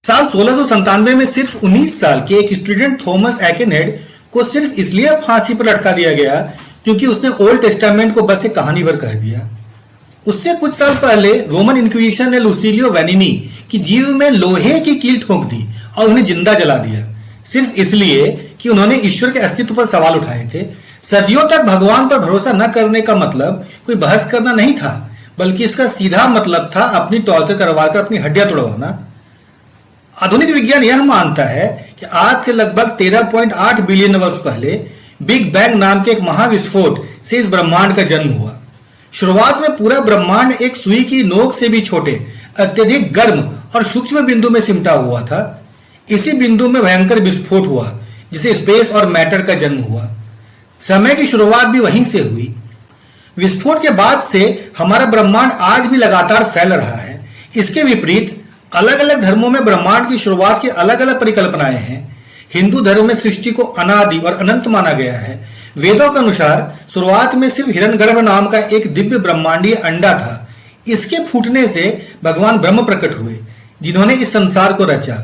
साल 1697 में सिर्फ 19 साल के एक स्टूडेंट थॉमस एकेनहेड को सिर्फ इसलिए फांसी पर लटका दिया गया क्योंकि उसने ओल्ड टेस्टामेंट को बस एक कहानी भर कह दिया। उससे कुछ साल पहले रोमन इंक्विजिशन ने लुसिलियो वैनिनी की जीव में लोहे की कील ठोक दी और उन्हें जिंदा जला दिया, सिर्फ इसलिए कि उन्होंने ईश्वर के अस्तित्व पर सवाल उठाए थे। सदियों तक भगवान पर भरोसा न करने का मतलब कोई बहस करना नहीं था, बल्कि इसका सीधा मतलब था अपनी टॉर्चर करवाकर अपनी हड्डियां तोड़वाना। आधुनिक विज्ञान यह मानता है कि आज से लगभग 13.8 बिलियन वर्ष पहले बिग बैंग नाम के एक महाविस्फोट से इस ब्रह्मांड का जन्म हुआ। शुरुआत में पूरा ब्रह्मांड एक सुई की नोक से भी छोटे, अत्यधिक गर्म और सूक्ष्म बिंदु में सिमटा हुआ था। इसी बिंदु में भयंकर विस्फोट हुआ जिसे स्पेस और मैटर का जन्म हुआ। समय की शुरुआत भी वहीं से हुई। विस्फोट के बाद से हमारा ब्रह्मांड आज भी लगातार फैल रहा है। इसके विपरीत अलग अलग धर्मों में ब्रह्मांड की शुरुआत की अलग अलग परिकल्पनाएं हैं। हिंदू धर्म में सृष्टि को अनादि और अनंत माना गया है। वेदों के अनुसार शुरुआत में सिर्फ हिरण्यगर्भ नाम का एक दिव्य ब्रह्मांडीय अंडा था। इसके फूटने से भगवान ब्रह्म प्रकट हुए जिन्होंने इस संसार को रचा।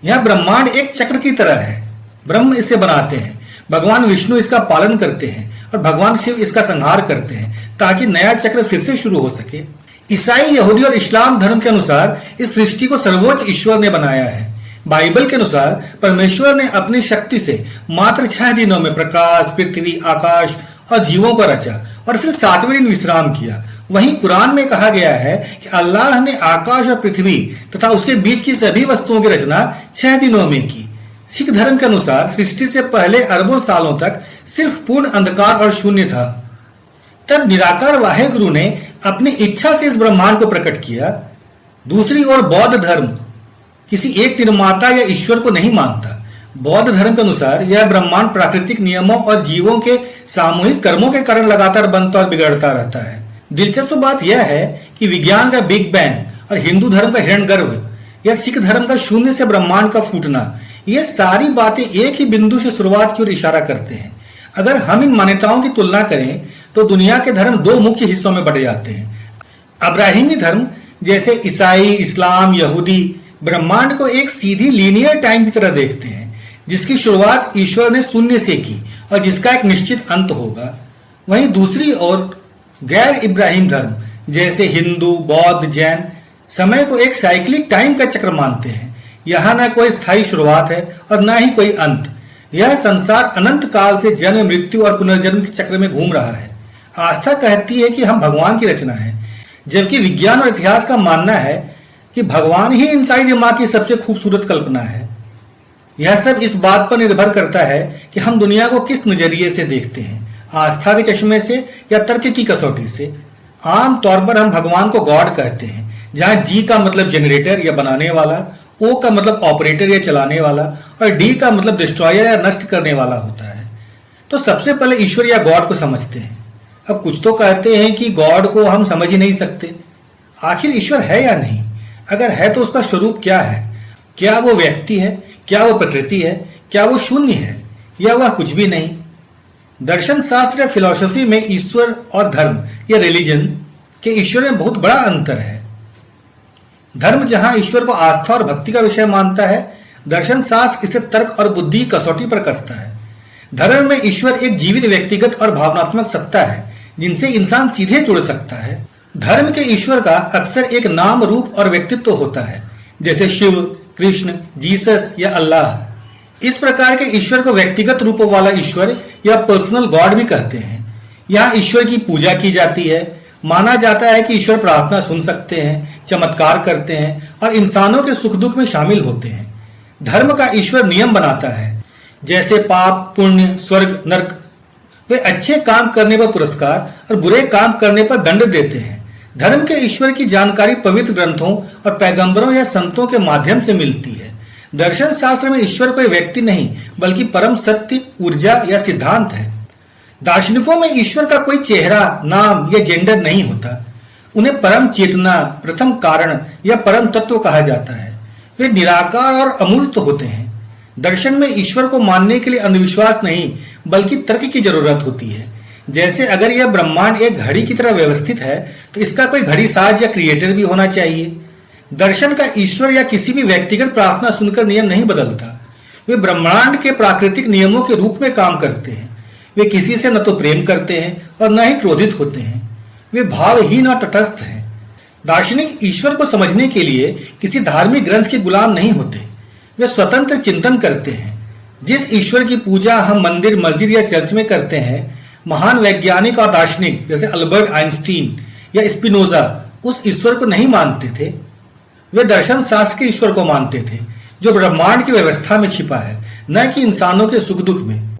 यह ब्रह्मांड एक चक्र की तरह है। ब्रह्म इसे बनाते हैं, भगवान विष्णु इसका पालन करते हैं और भगवान शिव इसका संहार करते हैं ताकि नया चक्र फिर से शुरू हो सके। ईसाई, यहूदी और इस्लाम धर्म के अनुसार इस सृष्टि को सर्वोच्च ईश्वर ने बनाया है। बाइबल के अनुसार परमेश्वर ने अपनी शक्ति से मात्र 6 दिनों में प्रकाश, पृथ्वी, आकाश और जीवों को रचा और फिर 7वें दिन विश्राम किया। वहीं कुरान में कहा गया है कि अल्लाह ने आकाश और पृथ्वी तथा उसके बीच की सभी वस्तुओं की रचना 6 दिनों में की। सिख धर्म के अनुसार सृष्टि से पहले अरबों सालों तक सिर्फ पूर्ण अंधकार और शून्य था। तब निराकार वाहेगुरु ने अपनी इच्छा से इस ब्रह्मांड को प्रकट किया। दूसरी ओर बौद्ध धर्म किसी एक निर्माता या ईश्वर को नहीं मानता। बौद्ध धर्म के अनुसार यह ब्रह्मांड प्राकृतिक नियमों और जीवों के सामूहिक कर्मों के कारण लगातार बनता और बिगड़ता रहता है। दिलचस्प बात यह है कि विज्ञान का बिग बैंग और हिंदू धर्म का हिरण्यगर्भ या सिख धर्म का शून्य से ब्रह्मांड का फूटना, ये सारी बातें एक ही बिंदु से शुरुआत की ओर इशारा करते हैं। अगर हम इन मान्यताओं की तुलना करें तो दुनिया के धर्म 2 मुख्य हिस्सों में बंटे जाते हैं। अब्राहिमी धर्म जैसे ईसाई, इस्लाम, यहूदी ब्रह्मांड को एक सीधी लीनियर टाइम की तरह देखते हैं जिसकी शुरुआत ईश्वर ने शून्य से की और जिसका एक निश्चित अंत होगा। वहीं दूसरी ओर गैर इब्राहिम धर्म जैसे हिंदू, बौद्ध, जैन समय को एक साइक्लिक टाइम का चक्र मानते हैं। यहाँ ना कोई स्थायी शुरुआत है और ना ही कोई अंत। यह संसार अनंत काल से जन्म, मृत्यु और पुनर्जन्म के चक्र में घूम रहा है। आस्था कहती है कि हम भगवान की रचना है, जबकि विज्ञान और इतिहास का मानना है कि भगवान ही इंसानी दिमाग की सबसे खूबसूरत कल्पना है। यह सब इस बात पर निर्भर करता है कि हम दुनिया को किस नजरिए से देखते हैं, आस्था के चश्मे से या तर्क की कसौटी से। आम तौर पर हम भगवान को गॉड कहते हैं, जहां जी का मतलब जनरेटर या बनाने वाला, ओ का मतलब ऑपरेटर या चलाने वाला और डी का मतलब डिस्ट्रॉयर या नष्ट करने वाला होता है। तो सबसे पहले ईश्वर या गॉड को समझते हैं। अब कुछ तो कहते हैं कि गॉड को हम समझ ही नहीं सकते। आखिर ईश्वर है या नहीं? अगर है तो उसका स्वरूप क्या है? क्या वो व्यक्ति है? क्या वो प्रकृति है? क्या वो शून्य है या वह कुछ भी नहीं? दर्शन शास्त्र या फिलॉसफी में ईश्वर और धर्म या रिलीजन के ईश्वर में बहुत बड़ा अंतर है। धर्म जहां ईश्वर को आस्था और भक्ति का विषय मानता है, दर्शन शास्त्र इसे तर्क और बुद्धि कसौटी पर कसता है। धर्म में ईश्वर एक जीवित व्यक्तिगत और भावनात्मक सत्ता है जिनसे इंसान सीधे जुड़ सकता है। धर्म के ईश्वर का अक्सर एक नाम, रूप और व्यक्तित्व होता है, जैसे शिव, कृष्ण, जीसस या अल्लाह। इस प्रकार के ईश्वर को व्यक्तिगत रूपों वाला ईश्वर या पर्सनल गॉड भी कहते हैं। यहाँ ईश्वर की पूजा की जाती है। माना जाता है कि ईश्वर प्रार्थना सुन सकते हैं, चमत्कार करते हैं और इंसानों के सुख दुख में शामिल होते हैं। धर्म का ईश्वर नियम बनाता है, जैसे पाप, पुण्य, स्वर्ग, नरक। वे अच्छे काम करने पर पुरस्कार और बुरे काम करने पर दंड देते हैं। धर्म के ईश्वर की जानकारी पवित्र ग्रंथों और पैगंबरों या संतों के माध्यम से मिलती है। दर्शन शास्त्र में ईश्वर कोई व्यक्ति नहीं बल्कि परम सत्य, ऊर्जा या सिद्धांत है। दार्शनिकों में ईश्वर का कोई चेहरा, नाम या जेंडर नहीं होता। उन्हें परम चेतना, प्रथम कारण या परम तत्व कहा जाता है। वे निराकार और अमूर्त होते हैं। दर्शन में ईश्वर को मानने के लिए अंधविश्वास नहीं बल्कि तर्क की जरूरत होती है। जैसे अगर यह ब्रह्मांड एक घड़ी की तरह व्यवस्थित है तो इसका कोई घड़ी साज या क्रिएटर भी होना चाहिए। दर्शन का ईश्वर या किसी भी व्यक्तिगत प्रार्थना सुनकर नियम नहीं बदलता। वे ब्रह्मांड के प्राकृतिक नियमों के रूप में काम करते हैं। वे किसी से न तो प्रेम करते हैं और न ही क्रोधित होते हैं। वे भावहीन और तटस्थ हैं। दार्शनिक ईश्वर को समझने के लिए किसी धार्मिक ग्रंथ के गुलाम नहीं होते। वे स्वतंत्र चिंतन करते हैं। जिस ईश्वर की पूजा हम मंदिर, मस्जिद या चर्च में करते हैं, महान वैज्ञानिक और दार्शनिक जैसे अल्बर्ट आइंस्टीन या स्पिनोजा उस ईश्वर को नहीं मानते थे। वे दर्शन शास्त्र के ईश्वर को मानते थे, जो ब्रह्मांड की व्यवस्था में छिपा है, न कि इंसानों के सुख दुख में।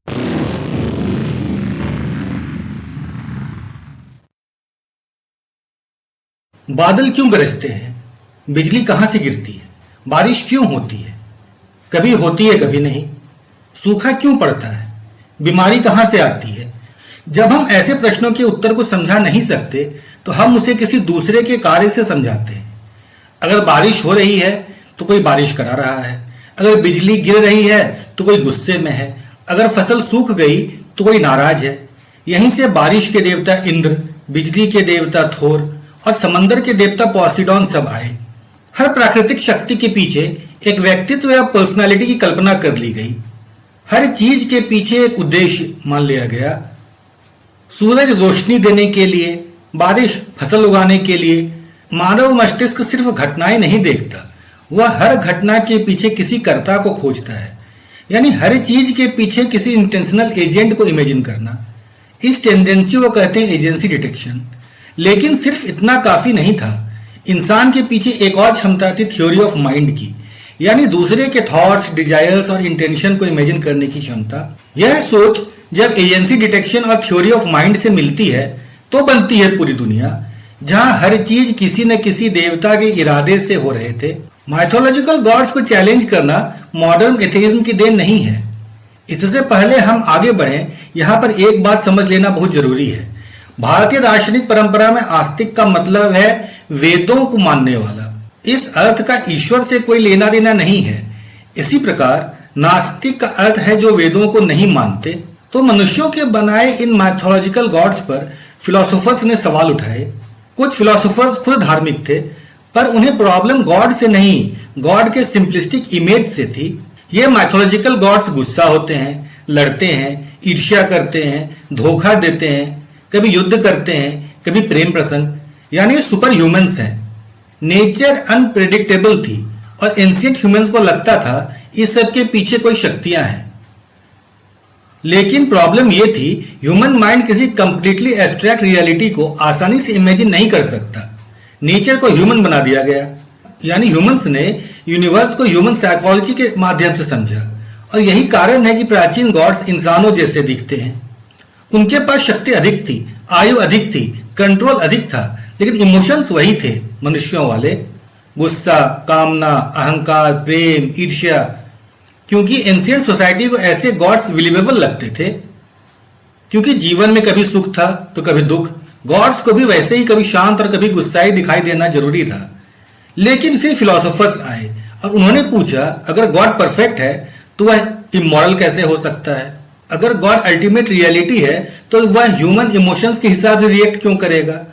बादल क्यों गरजते हैं? बिजली कहां से गिरती है? बारिश क्यों होती है? कभी होती है, कभी नहीं। सूखा क्यों पड़ता है? बीमारी कहां से आती है? जब हम ऐसे प्रश्नों के उत्तर को समझा नहीं सकते तो हम उसे किसी दूसरे के कार्य से समझाते हैं। अगर बारिश हो रही है तो कोई बारिश करा रहा है। अगर बिजली गिर रही है तो कोई गुस्से में है। अगर फसल सूख गई तो कोई नाराज है। यहीं से बारिश के देवता इंद्र, बिजली के देवता थोर और समंदर के देवता पोसिडॉन सब आए। हर प्राकृतिक शक्ति के पीछे एक व्यक्तित्व या पर्सनालिटी की कल्पना कर ली गई। हर चीज के पीछे एक उद्देश्य मान लिया गया। सूरज रोशनी देने के लिए, बारिश फसल उगाने के लिए। मानव मस्तिष्क सिर्फ घटनाएं नहीं देखता, वह हर घटना के पीछे किसी कर्ता को खोजता है। यानी हर चीज के पीछे किसी इंटेंशनल एजेंट को इमेजिन करना। इस टेंडेंसी को कहते हैं एजेंसी डिटेक्शन। लेकिन सिर्फ इतना काफी नहीं था। इंसान के पीछे एक और क्षमता थी, थ्योरी ऑफ माइंड की, यानी दूसरे के थॉट्स, डिजायर्स और इंटेंशन को इमेजिन करने की क्षमता। यह सोच जब एजेंसी डिटेक्शन और थ्योरी ऑफ माइंड से मिलती है तो बनती है पूरी दुनिया, जहां हर चीज किसी न किसी देवता के इरादे से हो रहे थे। माइथोलॉजिकल गॉड्स को चैलेंज करना मॉडर्न एथेइज्म की देन नहीं है। इससे पहले हम आगे बढ़ें, यहां पर एक बात समझ लेना बहुत जरूरी है। भारतीय दार्शनिक परंपरा में आस्तिक का मतलब है वेदों को मानने वाला। इस अर्थ का ईश्वर से कोई लेना देना नहीं है। इसी प्रकार नास्तिक का अर्थ है जो वेदों को नहीं मानते। तो मनुष्यों के बनाए इन माइथोलॉजिकल गॉड्स पर फिलोसोफर्स ने सवाल उठाए। कुछ फिलोसोफर्स खुद धार्मिक थे, पर उन्हें प्रॉब्लम गॉड से नहीं, गॉड के सिंपलिस्टिक इमेज से थी। ये माइथोलॉजिकल गॉड्स गुस्सा होते हैं, लड़ते हैं, ईर्ष्या करते हैं, धोखा देते हैं, कभी युद्ध करते हैं, कभी प्रेम प्रसंग, यानी सुपर ह्यूमंस हैं। नेचर अनप्रेडिक्टेबल थी और एंशिएंट ह्यूमंस को लगता था इस सब के पीछे कोई शक्तियां हैं। लेकिन प्रॉब्लम यह थी, ह्यूमन माइंड किसी कंप्लीटली एब्स्ट्रैक्ट रियलिटी को आसानी से इमेजिन नहीं कर सकता। नेचर को ह्यूमन बना दिया गया, यानी ह्यूमंस ने यूनिवर्स को ह्यूमन साइकोलॉजी के माध्यम से समझा। और यही कारण है कि प्राचीन गॉड्स इंसानों जैसे दिखते हैं। उनके पास शक्ति अधिक थी, आयु अधिक थी, कंट्रोल अधिक था, लेकिन इमोशंस वही थे मनुष्यों वाले। गुस्सा, कामना, अहंकार, प्रेम, ईर्ष्या। क्योंकि एंशिएंट सोसाइटी को ऐसे गॉड्स बिलीवेबल लगते थे। क्योंकि जीवन में कभी सुख था तो कभी दुख। गॉड्स को भी वैसे ही कभी शांत और कभी गुस्साई दिखाई देना जरूरी था। लेकिन फिर फिलोसोफर्स आए और उन्होंने पूछा, अगर गॉड परफेक्ट है तो वह इमोरल कैसे हो सकता है? अगर गॉड अल्टीमेट रियलिटी है तो वह ह्यूमन इमोशंस के हिसाब से रिएक्ट क्यों करेगा?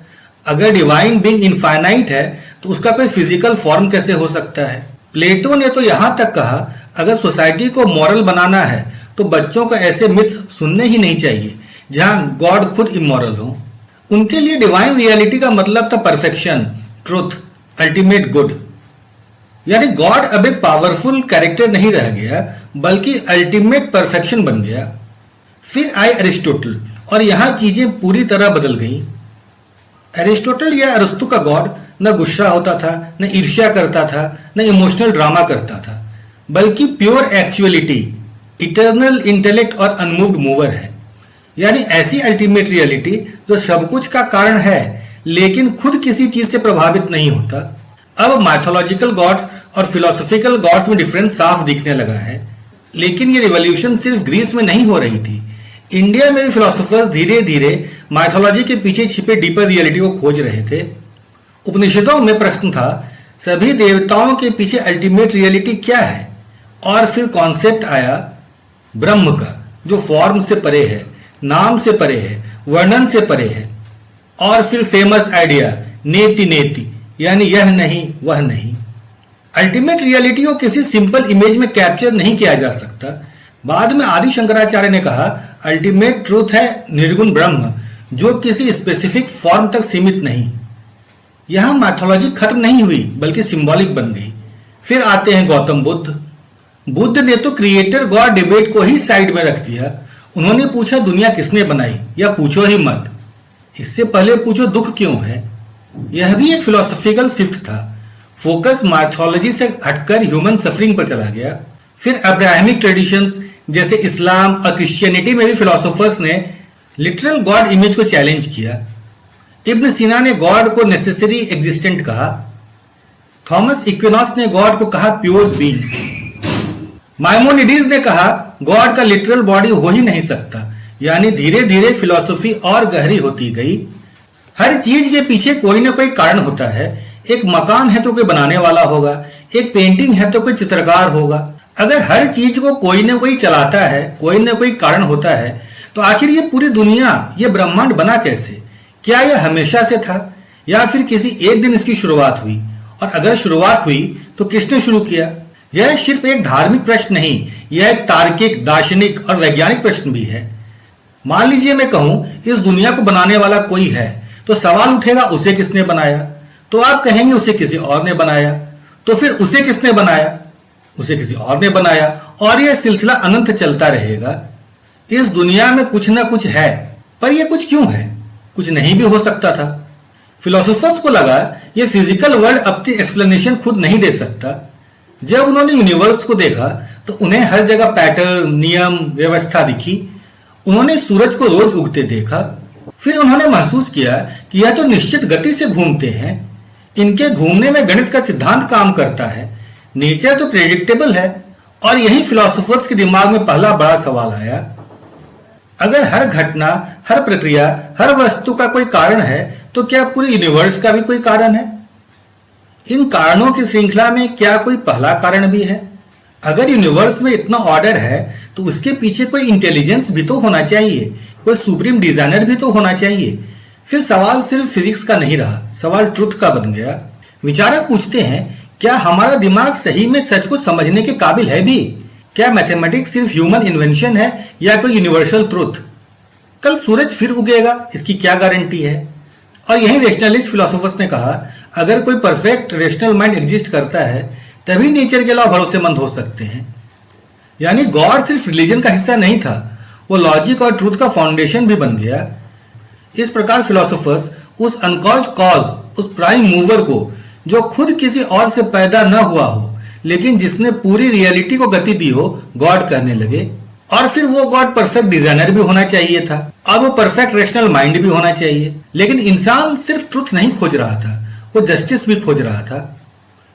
अगर डिवाइन बीइंग इनफाइनाइट है तो उसका कोई फिजिकल फॉर्म कैसे हो सकता है? प्लेटो ने तो यहां तक कहा, अगर सोसाइटी को मॉरल बनाना है तो बच्चों को ऐसे मिथ्स सुनने ही नहीं चाहिए जहां गॉड खुद इमोरल हो। उनके लिए डिवाइन रियलिटी का मतलब था परफेक्शन, ट्रुथ, अल्टीमेट गुड। यानी गॉड अब एक पावरफुल कैरेक्टर नहीं रह गया, बल्कि अल्टीमेट परफेक्शन बन गया। फिर आए अरिस्टोटल और यहां चीजें पूरी तरह बदल गईं। अरिस्टोटल या अरस्तु का गॉड न गुस्सा होता था, न ईर्ष्या करता था, न इमोशनल ड्रामा करता था, बल्कि प्योर एक्चुअलिटी, इटर्नल इंटेलेक्ट और अनमूव्ड मूवर है। यानी ऐसी अल्टीमेट रियलिटी जो सब कुछ का कारण है लेकिन खुद किसी चीज से प्रभावित नहीं होता। अब माइथोलॉजिकल गॉड्स और फिलोसॉफिकल गॉड्स में डिफरेंस साफ दिखने लगा है। लेकिन ये रिवॉल्यूशन सिर्फ ग्रीस में नहीं हो रही थी। इंडिया में भी फिलोसोफर्स धीरे धीरे माइथोलॉजी के पीछे छिपे डीपर रियलिटी को खोज रहे थे। उपनिषदों में प्रश्न था, सभी देवताओं के पीछे अल्टीमेट रियलिटी क्या है? और फिर कॉन्सेप्ट आया ब्रह्म का, जो फॉर्म से परे है, नाम से परे है, वर्णन से परे है। और फिर फेमस आइडिया नेति नेति, यानी यह नहीं वह नहीं। अल्टीमेट रियलिटी को किसी सिंपल इमेज में कैप्चर नहीं किया जा सकता। बाद में आदि शंकराचार्य ने कहा अल्टीमेट ट्रूथ है निर्गुण ब्रह्म, जो किसी स्पेसिफिक फॉर्म तक सीमित नहीं। यहां मैथोलॉजी खत्म नहीं हुई बल्कि सिंबॉलिक बन गई। फिर आते हैं गौतम बुद्ध। बुद्ध ने तो क्रिएटर गॉड डिबेट को ही साइड में रख दिया। उन्होंने पूछा दुनिया किसने बनाई, या पूछो ही मत, इससे पहले पूछो दुख क्यों है। यह भी एक फिलोसॉफिकल शिफ्ट था। फोकस माइथोलॉजी से हटकर ह्यूमन सफरिंग पर चला गया। फिर अब्राहमिक ट्रेडिशंस जैसे इस्लाम और क्रिश्चियनिटी में भी फिलोसोफर्स ने लिटरल गॉड इमेज को चैलेंज किया। इब्न सीना ने गॉड को नेसेसरी एग्जिस्टेंट कहा। थॉमस इक्विनॉस ने गॉड को कहा प्योर बीइंग। माइमोनिडीज ने कहा गॉड का लिटरल बॉडी हो ही नहीं सकता। यानी धीरे धीरे फिलॉसफी और गहरी होती गई। हर चीज के पीछे कोई ना कोई कारण होता है। एक मकान है तो कोई बनाने वाला होगा, एक पेंटिंग है तो कोई चित्रकार होगा। अगर हर चीज को कोई ना कोई चलाता है, कोई ना कोई कारण होता है, तो आखिर ये पूरी दुनिया, ये ब्रह्मांड बना कैसे? क्या यह हमेशा से था या फिर किसी एक दिन इसकी शुरुआत हुई? और अगर शुरुआत हुई तो किसने शुरू किया? यह सिर्फ एक धार्मिक प्रश्न नहीं, यह एक तार्किक, दार्शनिक और वैज्ञानिक प्रश्न भी है। मान लीजिए मैं कहूं इस दुनिया को बनाने वाला कोई है, तो सवाल उठेगा उसे किसने बनाया? तो आप कहेंगे उसे किसी और ने बनाया। तो फिर उसे किसने बनाया? उसे किसी और ने बनाया, और यह सिलसिला अनंत चलता रहेगा। इस दुनिया में कुछ ना कुछ है, पर यह कुछ क्यों है? कुछ नहीं भी हो सकता था। फिलोसोफर्स को लगा यह फिजिकल वर्ल्ड अपनी एक्सप्लेनेशन खुद नहीं दे सकता। जब उन्होंने यूनिवर्स को देखा तो उन्हें हर जगह पैटर्न, नियम, व्यवस्था दिखी। उन्होंने सूरज को रोज उगते देखा। फिर उन्होंने महसूस किया कि यह तो निश्चित गति से घूमते हैं। इनके घूमने में गणित का सिद्धांत काम करता है। नेचर तो प्रेडिक्टेबल है। और यही फिलोसोफर्स के दिमाग में पहला बड़ा सवाल आया, अगर हर घटना, हर प्रक्रिया, हर वस्तु का कोई कारण है, तो क्या पूरे यूनिवर्स का भी कोई कारण है? इन कारणों की श्रृंखला में क्या कोई पहला कारण भी है? अगर यूनिवर्स में इतना ऑर्डर है तो उसके पीछे कोई इंटेलिजेंस भी तो होना चाहिए, कोई सुप्रीम डिजाइनर भी तो होना चाहिए। फिर सवाल सिर्फ फिजिक्स का नहीं रहा, सवाल ट्रुथ का बन गया। विचारक पूछते हैं क्या हमारा दिमाग सही में सच को समझने के काबिल है भी? क्या मैथमेटिक्स सिर्फ ह्यूमन इन्वेंशन है या कोई यूनिवर्सल ट्रुथ? कल सूरज फिर उगेगा, इसकी क्या गारंटी है? और यही रेशनलिस्ट फिलोसोफर्स ने कहा अगर कोई परफेक्ट रेशनल माइंड एग्जिस्ट करता है तभी नेचर के लॉ भरोसेमंद हो सकते हैं। यानी गॉड सिर्फ रिलीजन का हिस्सा नहीं था, वो लॉजिक और ट्रूथ का फाउंडेशन भी बन गया। इस प्रकार फिलोसोफर्स उस अनकॉज्ड कॉज, उस प्राइम मूवर को जो खुद किसी और से पैदा न हुआ हो लेकिन जिसने पूरी रियलिटी को गति दी हो, गॉड कहने लगे। और फिर वो गॉड परफेक्ट डिजाइनर भी होना चाहिए था और वो परफेक्ट रेशनल माइंड भी होना चाहिए। लेकिन इंसान सिर्फ ट्रुथ नहीं खोज रहा था, वो जस्टिस भी खोज रहा था।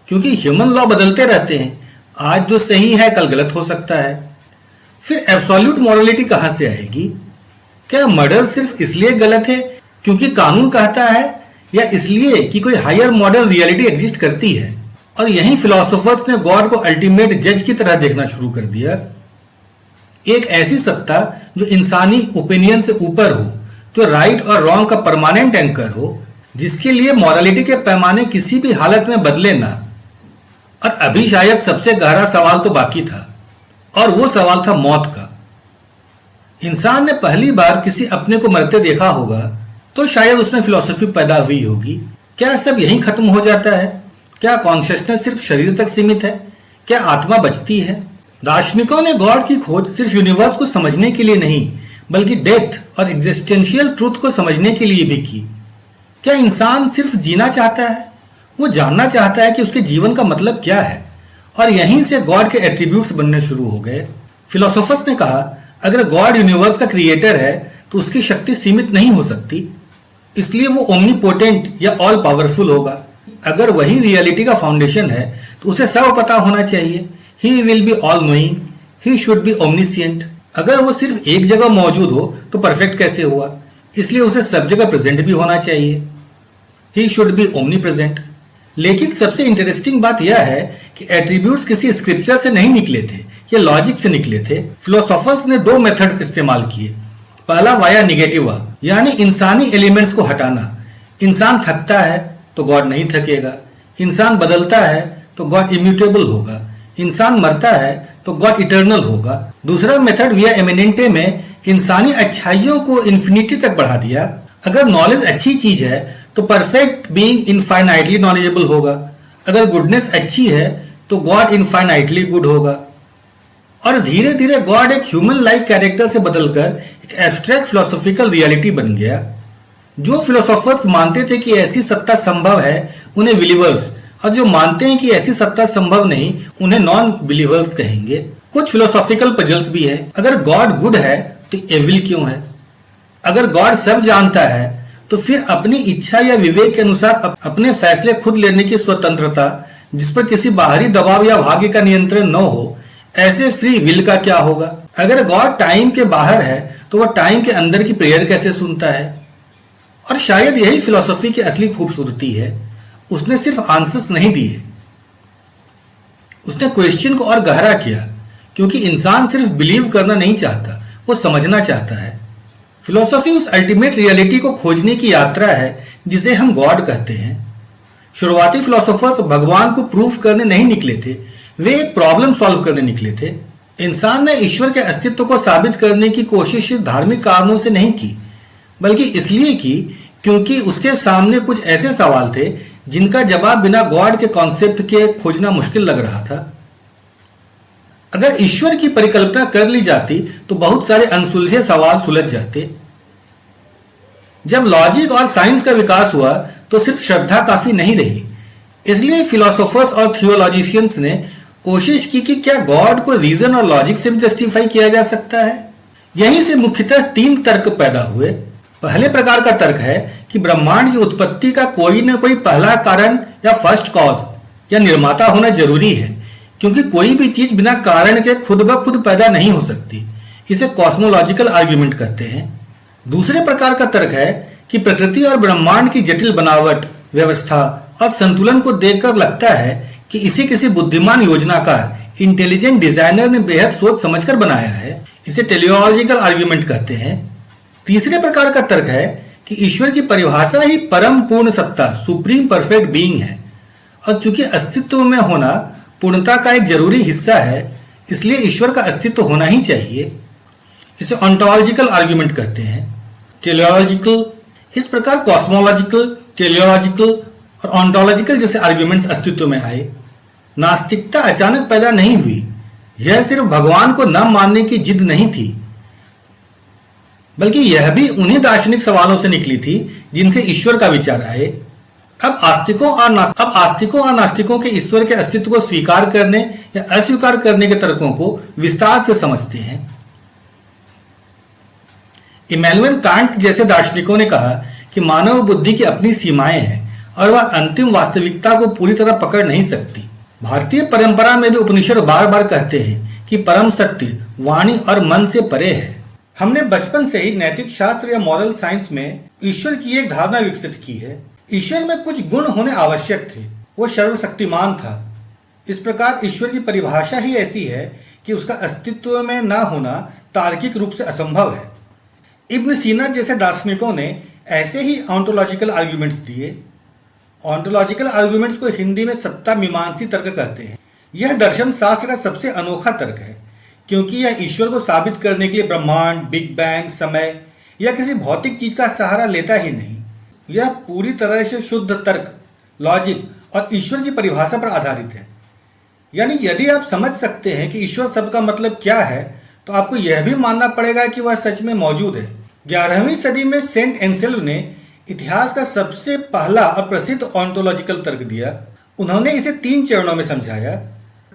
क्योंकि ह्यूमन लॉ बदलते रहते हैं, आज जो सही है कल गलत हो सकता है। फिर एब्सोल्यूट मॉरलिटी कहां से आएगी? क्या मर्डर सिर्फ इसलिए गलत है क्योंकि कानून कहता है, या इसलिए कि कोई हायर मॉडर्न रियलिटी एग्जिस्ट करती है? और यही फिलोसोफर्स ने गॉड को अल्टीमेट जज की तरह देखना शुरू कर दिया। एक ऐसी सत्ता जो इंसानी ओपिनियन से ऊपर हो, जो राइट और रॉन्ग का परमानेंट एंकर हो, जिसके लिए मॉरलिटी के पैमाने किसी भी हालत में बदले ना। और अभी शायद सबसे गहरा सवाल तो बाकी था, और वो सवाल था मौत का। इंसान ने पहली बार किसी अपने को मरते देखा होगा तो शायद उसमें फिलॉसफी पैदा हुई होगी। क्या सब यहीं खत्म हो जाता है? क्या कॉन्शियसनेस सिर्फ शरीर तक सीमित है? क्या आत्मा बचती है? दार्शनिकों ने गॉड की खोज सिर्फ यूनिवर्स को समझने के लिए नहीं बल्कि डेथ और एग्जिस्टेंशियल ट्रूथ को समझने के लिए भी की। क्या इंसान सिर्फ जीना चाहता है? वो जानना चाहता है कि उसके जीवन का मतलब क्या है। और यहीं से गॉड के एट्रीब्यूट्स बनने शुरू हो गए। फिलोसोफर्स ने कहा अगर गॉड यूनिवर्स का क्रिएटर है तो उसकी शक्ति सीमित नहीं हो सकती, इसलिए वो ओमनीपोटेंट या ऑल पावरफुल होगा। अगर वही रियलिटी का फाउंडेशन है तो उसे सब पता होना चाहिए। He will be all knowing, he should be omniscient. अगर वो सिर्फ एक जगह मौजूद हो तो परफेक्ट कैसे हुआ? इसलिए उसे सब जगह प्रेजेंट भी होना चाहिए। ही शुड बी ओमनी प्रेजेंट। लेकिन सबसे इंटरेस्टिंग बात यह है कि एट्रीब्यूट्स किसी स्क्रिप्चर से नहीं निकले थे, ये लॉजिक से निकले थे। फिलोसोफर्स ने दो मेथड्स इस्तेमाल किए। पहला वाया निगेटिवा, यानी इंसानी एलिमेंट्स को हटाना। इंसान थकता है तो गॉड नहीं थकेगा, इंसान बदलता है तो गॉड इम्यूटेबल होगा। इंसान मरता है तो गॉड इटर्नल होगा। दूसरा मेथड विया एमिनेंटे में इंसानी अच्छाइयों को इन्फिनिटी तक बढ़ा दिया। अगर नॉलेज अच्छी चीज है तो परफेक्ट बीइंग इनफाइनाइटली नॉलेजेबल होगा। अगर गुडनेस अच्छी है तो गॉड इनफाइनाइटली गुड होगा। और धीरे धीरे गॉड एक ह्यूमन लाइक कैरेक्टर से बदलकर एक एब्स्ट्रैक्ट फिलोसॉफिकल रियलिटी बन गया। जो फिलोसोफर्स मानते थे कि ऐसी सत्ता संभव है उन्हें बिलीवर्स, और जो मानते हैं कि ऐसी सत्ता संभव नहीं उन्हें नॉन बिलीवर्स कहेंगे। कुछ फिलोसॉफिकल पजल्स भी है। अगर गॉड गुड है तो एविल क्यों है? अगर गॉड सब जानता है तो फिर अपनी इच्छा या विवेक के अनुसार अपने फैसले खुद लेने की स्वतंत्रता, जिस पर किसी बाहरी दबाव या भाग्य का नियंत्रण न हो, ऐसे फ्री विल का क्या होगा? अगर गॉड टाइम के बाहर है तो वह टाइम के अंदर की प्रेयर कैसे सुनता है? और शायद यही फिलॉसफी की असली खूबसूरती है। उसने सिर्फ आंसर्स नहीं दिए, उसने क्वेश्चन को और गहरा किया, क्योंकि इंसान सिर्फ बिलीव करना नहीं चाहता, वो समझना चाहता है। फिलॉसफी उस अल्टीमेट रियलिटी को खोजने की यात्रा है जिसे हम गॉड कहते हैं। शुरुआती फिलोसोफर्स भगवान को प्रूफ करने नहीं निकले थे, वे एक प्रॉब्लम सॉल्व करने निकले थे। इंसान ने ईश्वर के अस्तित्व को साबित करने की कोशिश धार्मिक कारणों से नहीं की, बल्कि इसलिए की क्योंकि उसके सामने कुछ ऐसे सवाल थे जिनका जवाब बिना गॉड के कॉन्सेप्ट के खोजना मुश्किल लग रहा था। अगर ईश्वर की परिकल्पना कर ली जाती तो बहुत सारे अनसुलझे सवाल सुलझ जाते। जब लॉजिक और साइंस का विकास हुआ तो सिर्फ श्रद्धा काफी नहीं रही। इसलिए फिलोसोफर्स और थियोलॉजिशियंस ने कोशिश की कि क्या गॉड को रीजन और लॉजिक से भी जस्टिफाई किया जा सकता है। यहीं से मुख्यतः तीन तर्क पैदा हुए। पहले प्रकार का तर्क है कि ब्रह्मांड की उत्पत्ति का कोई न कोई पहला कारण या फर्स्ट कॉज या निर्माता होना जरूरी है, क्योंकि कोई भी चीज बिना कारण के खुद ब खुद पैदा नहीं हो सकती। इसे कॉस्मोलॉजिकल आर्ग्यूमेंट कहते हैं। दूसरे प्रकार का तर्क है कि प्रकृति और ब्रह्मांड की जटिल बनावट, व्यवस्था और संतुलन को देखकर लगता है कि इसे किसी बुद्धिमान योजनाकार, इंटेलिजेंट डिजाइनर ने बेहद सोच समझकर बनाया है। इसे टेलियोलॉजिकल आर्ग्यूमेंट कहते हैं। तीसरे प्रकार का तर्क है कि ईश्वर की परिभाषा ही परम पूर्ण सत्ता, सुप्रीम परफेक्ट बीइंग है, और चूंकि अस्तित्व में होना पूर्णता का एक जरूरी हिस्सा है, इसलिए ईश्वर का अस्तित्व होना ही चाहिए। इसे ऑन्टोलॉजिकल आर्ग्यूमेंट कहते हैं। टेलियोलॉजिकल। इस प्रकार कॉस्मोलॉजिकल, टेलियोलॉजिकल और ऑन्टोलॉजिकल जैसे आर्ग्यूमेंट्स अस्तित्व में आए। नास्तिकता अचानक पैदा नहीं हुई। यह सिर्फ भगवान को न मानने की जिद नहीं थी, बल्कि यह भी उन्हीं दार्शनिक सवालों से निकली थी जिनसे ईश्वर का विचार आए। अब आस्तिकों और नास्तिकों के ईश्वर के अस्तित्व को स्वीकार करने या अस्वीकार करने के तर्कों को विस्तार से समझते हैं। इमैनुएल कांट जैसे दार्शनिकों ने कहा कि मानव बुद्धि की अपनी सीमाएं हैं और वह अंतिम वास्तविकता को पूरी तरह पकड़ नहीं सकती। भारतीय परंपरा में भी उपनिषद बार बार कहते हैं कि परम सत्य वाणी और मन से परे है। हमने बचपन से ही नैतिक शास्त्र या मॉरल साइंस में ईश्वर की एक धारणा विकसित की है। ईश्वर में कुछ गुण होने आवश्यक थे। वो सर्वशक्तिमान था। इस प्रकार ईश्वर की परिभाषा ही ऐसी है कि उसका अस्तित्व में न होना तार्किक रूप से असंभव है। इब्न सीना जैसे दार्शनिकों ने ऐसे ही ऑन्टोलॉजिकल आर्ग्यूमेंट्स दिए। ऑन्टोलॉजिकल आर्ग्यूमेंट्स को हिंदी में सत्ता मीमांसी तर्क कहते हैं। यह दर्शन शास्त्र का सबसे अनोखा तर्क है, क्योंकि यह ईश्वर को साबित करने के लिए ब्रह्मांड, बिग बैंग, समय या किसी भौतिक चीज का सहारा लेता ही नहीं। यह पूरी तरह से शुद्ध तर्क, लॉजिक और ईश्वर की परिभाषा पर आधारित है। यानी यदि आप समझ सकते हैं कि ईश्वर सबका मतलब क्या है, तो आपको यह भी मानना पड़ेगा कि वह सच में मौजूद है। 11वीं सदी में सेंट एंसेल्म ने इतिहास का सबसे पहला और प्रसिद्ध ऑन्टोलॉजिकल तर्क दिया। उन्होंने इसे 3 चरणों में समझाया।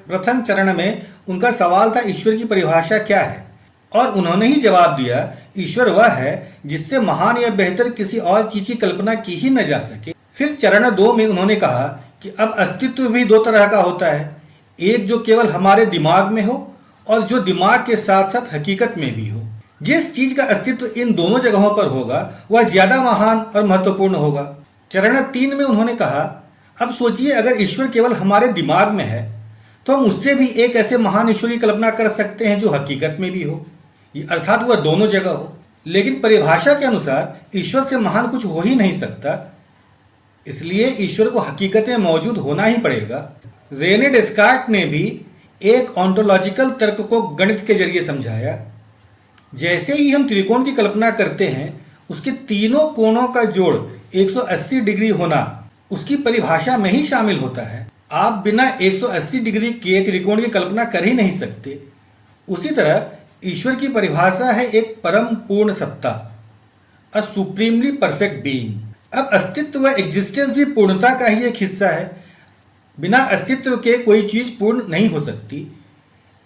प्रथम चरण में उनका सवाल था ईश्वर की परिभाषा क्या है, और उन्होंने ही जवाब दिया ईश्वर वह है जिससे महान या बेहतर किसी और चीज की कल्पना की ही न जा सके। फिर चरण 2 में उन्होंने कहा कि अब अस्तित्व भी 2 तरह का होता है, एक जो केवल हमारे दिमाग में हो और जो दिमाग के साथ साथ हकीकत में भी हो। जिस चीज का अस्तित्व इन दोनों जगहों पर होगा वह ज्यादा महान और महत्वपूर्ण होगा। चरण 3 में उन्होंने कहा अब सोचिए, अगर ईश्वर केवल हमारे दिमाग में है तो हम उससे भी एक ऐसे महान ईश्वर की कल्पना कर सकते हैं जो हकीकत में भी हो, अर्थात वह दोनों जगह हो। लेकिन परिभाषा के अनुसार ईश्वर से महान कुछ हो ही नहीं सकता, इसलिए ईश्वर को हकीकत में मौजूद होना ही पड़ेगा। रेने डेस्कार्ट ने भी एक ऑन्टोलॉजिकल तर्क को गणित के जरिए समझाया। जैसे ही हम त्रिकोण की कल्पना करते हैं, उसके तीनों कोणों का जोड़ 180 डिग्री होना उसकी परिभाषा में ही शामिल होता है। आप बिना 180 डिग्री के त्रिकोण की कल्पना कर ही नहीं सकते। उसी तरह ईश्वर की परिभाषा है एक परम पूर्ण सत्ता, अ सुप्रीमली परफेक्ट बीइंग। अब अस्तित्व व एग्जिस्टेंस भी पूर्णता का ही एक हिस्सा है। बिना अस्तित्व के कोई चीज पूर्ण नहीं हो सकती।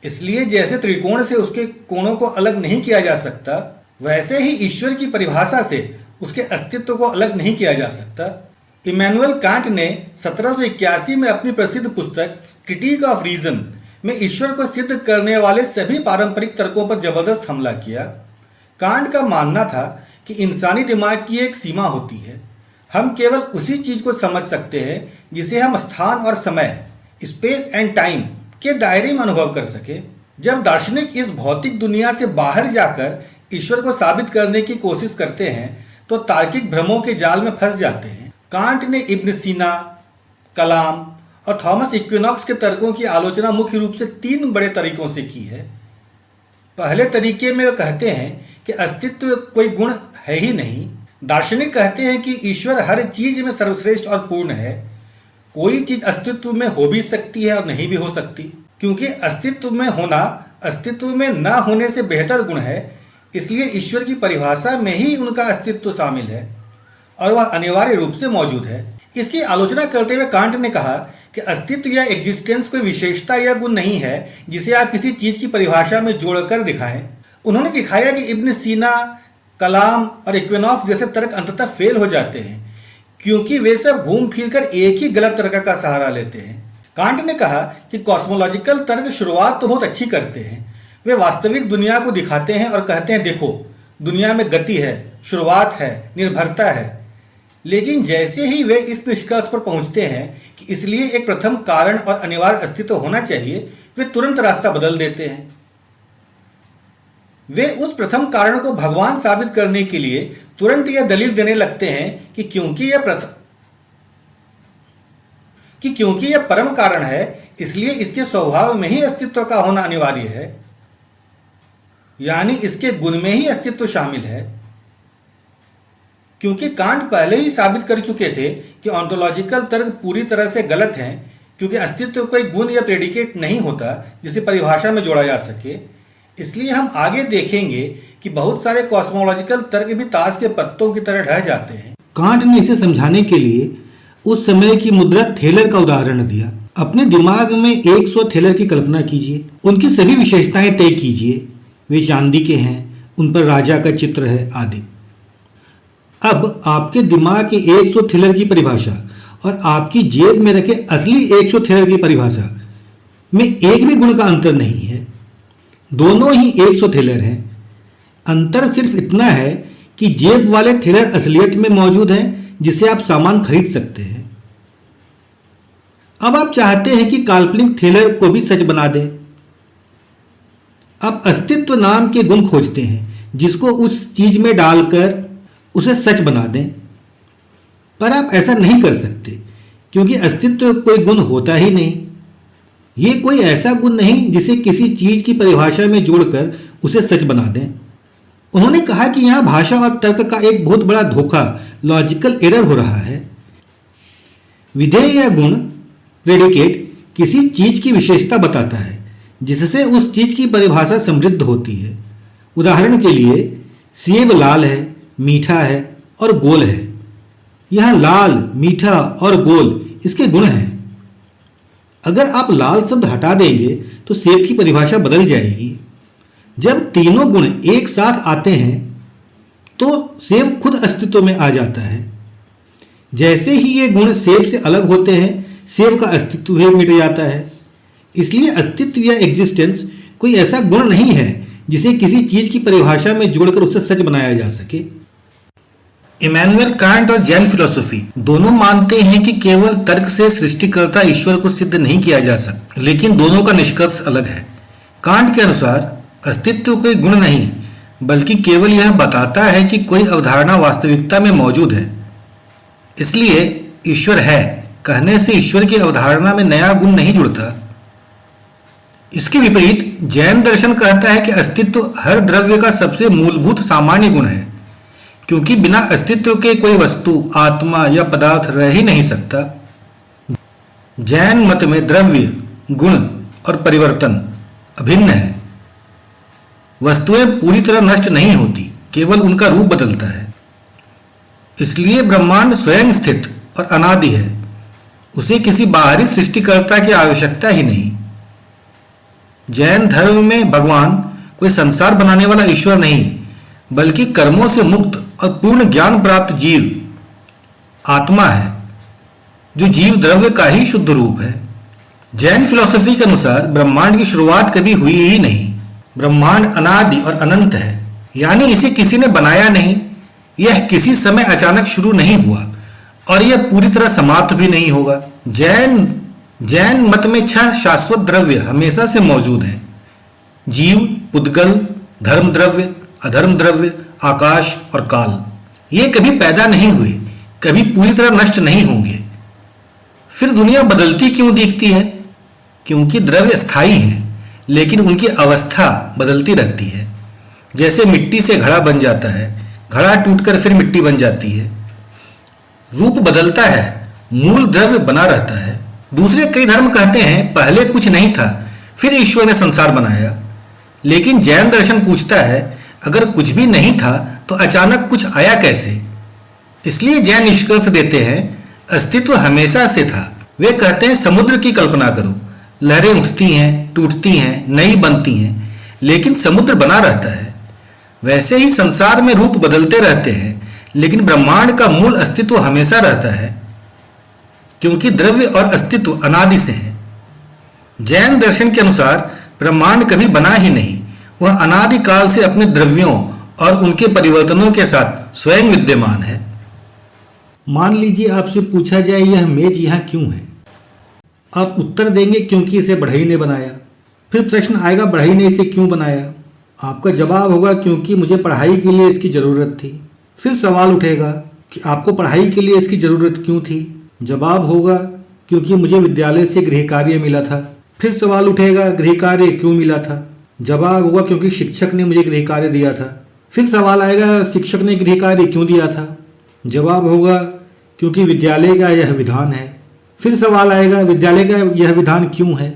इसलिए जैसे त्रिकोण से उसके कोणों को अलग नहीं किया जा सकता, वैसे ही ईश्वर की परिभाषा से उसके अस्तित्व को अलग नहीं किया जा सकता। इमैनुअल कांट ने 1781 में अपनी प्रसिद्ध पुस्तक क्रिटिक ऑफ रीजन में ईश्वर को सिद्ध करने वाले सभी पारंपरिक तर्कों पर जबरदस्त हमला किया। कांट का मानना था कि इंसानी दिमाग की एक सीमा होती है। हम केवल उसी चीज को समझ सकते हैं जिसे हम स्थान और समय, स्पेस एंड टाइम के दायरे में अनुभव कर सके। जब दार्शनिक इस भौतिक दुनिया से बाहर जाकर ईश्वर को साबित करने की कोशिश करते हैं तो तार्किक भ्रमों के जाल में फंस जाते हैं। कांट ने इब्न सीना, कलाम और थॉमस इक्विनॉक्स के तर्कों की आलोचना मुख्य रूप से 3 बड़े तरीकों से की है। पहले तरीके में वे कहते हैं कि अस्तित्व कोई गुण है ही नहीं। दार्शनिक कहते हैं कि ईश्वर हर चीज में सर्वश्रेष्ठ और पूर्ण है। कोई चीज अस्तित्व में हो भी सकती है और नहीं भी हो सकती, क्योंकि अस्तित्व में होना अस्तित्व में न होने से बेहतर गुण है। इसलिए ईश्वर की परिभाषा में ही उनका अस्तित्व शामिल है और वह अनिवार्य रूप से मौजूद है। इसकी आलोचना करते हुए कांट ने कहा कि अस्तित्व या एग्जिस्टेंस कोई विशेषता या गुण नहीं है जिसे आप किसी चीज की परिभाषा में जोड़कर दिखाएं। उन्होंने दिखाया कि इब्न सीना, कलाम और इक्विनॉक्स जैसे तर्क अंततः फेल हो जाते हैं, क्योंकि वे सब घूम फिरकर एक ही गलत तर्क का सहारा लेते हैं। कांट ने कहा कि कॉस्मोलॉजिकल तर्क शुरुआत तो बहुत अच्छी करते हैं। वे वास्तविक दुनिया को दिखाते हैं और कहते हैं, देखो दुनिया में गति है, शुरुआत है, निर्भरता है। लेकिन जैसे ही वे इस निष्कर्ष पर पहुंचते हैं कि इसलिए एक प्रथम कारण और अनिवार्य अस्तित्व होना चाहिए, वे तुरंत रास्ता बदल देते हैं। वे उस प्रथम कारण को भगवान साबित करने के लिए तुरंत यह दलील देने लगते हैं कि क्योंकि यह परम कारण है, इसलिए इसके स्वभाव में ही अस्तित्व का होना अनिवार्य है, यानी इसके गुण में ही अस्तित्व शामिल है। क्योंकि कांट पहले ही साबित कर चुके थे कि ऑन्टोलॉजिकल तर्क पूरी तरह से गलत हैं, क्योंकि अस्तित्व कोई गुण या प्रेडिकेट नहीं होता जिसे परिभाषा में जोड़ा जा सके। इसलिए हम आगे देखेंगे कि बहुत सारे कॉस्मोलॉजिकल तर्क भी ताश के पत्तों की तरह ढह जाते हैं। कांट ने इसे समझाने के लिए उस समय की मुद्रा थेलर का उदाहरण दिया। अपने दिमाग में 100 थेलर की कल्पना कीजिए, उनकी सभी विशेषताएं तय कीजिए। वे चांदी के हैं, उन पर राजा का चित्र है आदि। अब आपके दिमाग के 100 थेलर की परिभाषा और आपकी जेब में रखे असली 100 थेलर की परिभाषा में एक भी गुण का अंतर नहीं है। दोनों ही 100 थेलर हैं। अंतर सिर्फ इतना है कि जेब वाले थेलर असलियत में मौजूद हैं, जिसे आप सामान खरीद सकते हैं। अब आप चाहते हैं कि काल्पनिक थेलर को भी सच बना दें। आप अस्तित्व नाम के गुण खोजते हैं जिसको उस चीज में डालकर उसे सच बना दें, पर आप ऐसा नहीं कर सकते क्योंकि अस्तित्व कोई गुण होता ही नहीं। ये कोई ऐसा गुण नहीं जिसे किसी चीज की परिभाषा में जोड़कर उसे सच बना दें। उन्होंने कहा कि यहां भाषा और तर्क का एक बहुत बड़ा धोखा, लॉजिकल एरर हो रहा है। विधेय या गुण, प्रेडिकेट किसी चीज की विशेषता बताता है जिससे उस चीज की परिभाषा समृद्ध होती है। उदाहरण के लिए सेब लाल है, मीठा है और गोल है। यह लाल, मीठा और गोल इसके गुण हैं। अगर आप लाल शब्द हटा देंगे तो सेब की परिभाषा बदल जाएगी। जब तीनों गुण एक साथ आते हैं तो सेब खुद अस्तित्व में आ जाता है। जैसे ही ये गुण सेब से अलग होते हैं, सेब का अस्तित्व भी मिट जाता है। इसलिए अस्तित्व या एग्जिस्टेंस कोई ऐसा गुण नहीं है जिसे किसी चीज की परिभाषा में जोड़कर उसे सच बनाया जा सके। इमैनुअल कांट और जैन फिलोसफी दोनों मानते हैं कि केवल तर्क से सृष्टिकर्ता ईश्वर को सिद्ध नहीं किया जा सकता, लेकिन दोनों का निष्कर्ष अलग है। कांट के अनुसार अस्तित्व कोई गुण नहीं, बल्कि केवल यह बताता है कि कोई अवधारणा वास्तविकता में मौजूद है। इसलिए ईश्वर है, कहने से ईश्वर की अवधारणा में नया गुण नहीं जुड़ता। इसके विपरीत जैन दर्शन कहता है कि अस्तित्व हर द्रव्य का सबसे मूलभूत सामान्य गुण है, क्योंकि बिना अस्तित्व के कोई वस्तु, आत्मा या पदार्थ रह ही नहीं सकता। जैन मत में द्रव्य, गुण और परिवर्तन अभिन्न है। वस्तुएं पूरी तरह नष्ट नहीं होती, केवल उनका रूप बदलता है। इसलिए ब्रह्मांड स्वयं स्थित और अनादि है। उसे किसी बाहरी सृष्टिकर्ता की आवश्यकता ही नहीं। जैन धर्म में भगवान कोई संसार बनाने वाला ईश्वर नहीं, बल्कि कर्मों से मुक्त और पूर्ण ज्ञान प्राप्त जीव आत्मा है, जो जीव द्रव्य का ही शुद्ध रूप है। जैन फिलॉसफी के अनुसार ब्रह्मांड की शुरुआत कभी हुई ही नहीं। ब्रह्मांड अनादि और अनंत है, यानी इसे किसी ने बनाया नहीं। यह किसी समय अचानक शुरू नहीं हुआ और यह पूरी तरह समाप्त भी नहीं होगा। जैन मत में 6 शाश्वत द्रव्य हमेशा से मौजूद हैं: जीव, पुद्गल, धर्म द्रव्य, अधर्म द्रव्य, आकाश और काल। ये कभी पैदा नहीं हुए, कभी पूरी तरह नष्ट नहीं होंगे। फिर दुनिया बदलती क्यों दिखती है? क्योंकि द्रव्य स्थायी हैं, लेकिन उनकी अवस्था बदलती रहती है। जैसे मिट्टी से घड़ा बन जाता है, घड़ा टूटकर फिर मिट्टी बन जाती है। रूप बदलता है, मूल द्रव्य बना रहता है। दूसरे कई धर्म कहते हैं पहले कुछ नहीं था, फिर ईश्वर ने संसार बनाया। लेकिन जैन दर्शन पूछता है, अगर कुछ भी नहीं था तो अचानक कुछ आया कैसे? इसलिए जैन निष्कर्ष देते हैं अस्तित्व हमेशा से था। वे कहते हैं समुद्र की कल्पना करो, लहरें उठती हैं, टूटती हैं, नई बनती हैं, लेकिन समुद्र बना रहता है। वैसे ही संसार में रूप बदलते रहते हैं, लेकिन ब्रह्मांड का मूल अस्तित्व हमेशा रहता है, क्योंकि द्रव्य और अस्तित्व अनादि से है। जैन दर्शन के अनुसार ब्रह्मांड कभी बना ही नहीं, वह अनादि काल से अपने द्रव्यों और उनके परिवर्तनों के साथ स्वयं विद्यमान है। मान लीजिए आपसे पूछा जाए यह मेज यहाँ क्यों है? आप उत्तर देंगे क्योंकि इसे बढ़ई ने बनाया। फिर प्रश्न आएगा बढ़ई ने इसे क्यों बनाया? आपका जवाब होगा क्योंकि मुझे पढ़ाई के लिए इसकी ज़रूरत थी। फिर सवाल उठेगा कि आपको पढ़ाई के लिए इसकी ज़रूरत क्यों थी? जवाब होगा क्योंकि मुझे विद्यालय से गृह कार्य मिला था। फिर सवाल उठेगा गृह कार्य क्यों मिला था? जवाब होगा क्योंकि शिक्षक ने मुझे गृह कार्य दिया था। फिर सवाल आएगा शिक्षक ने गृह कार्य क्यों दिया था? जवाब होगा क्योंकि विद्यालय का यह विधान है। फिर सवाल आएगा विद्यालय का यह विधान क्यों है?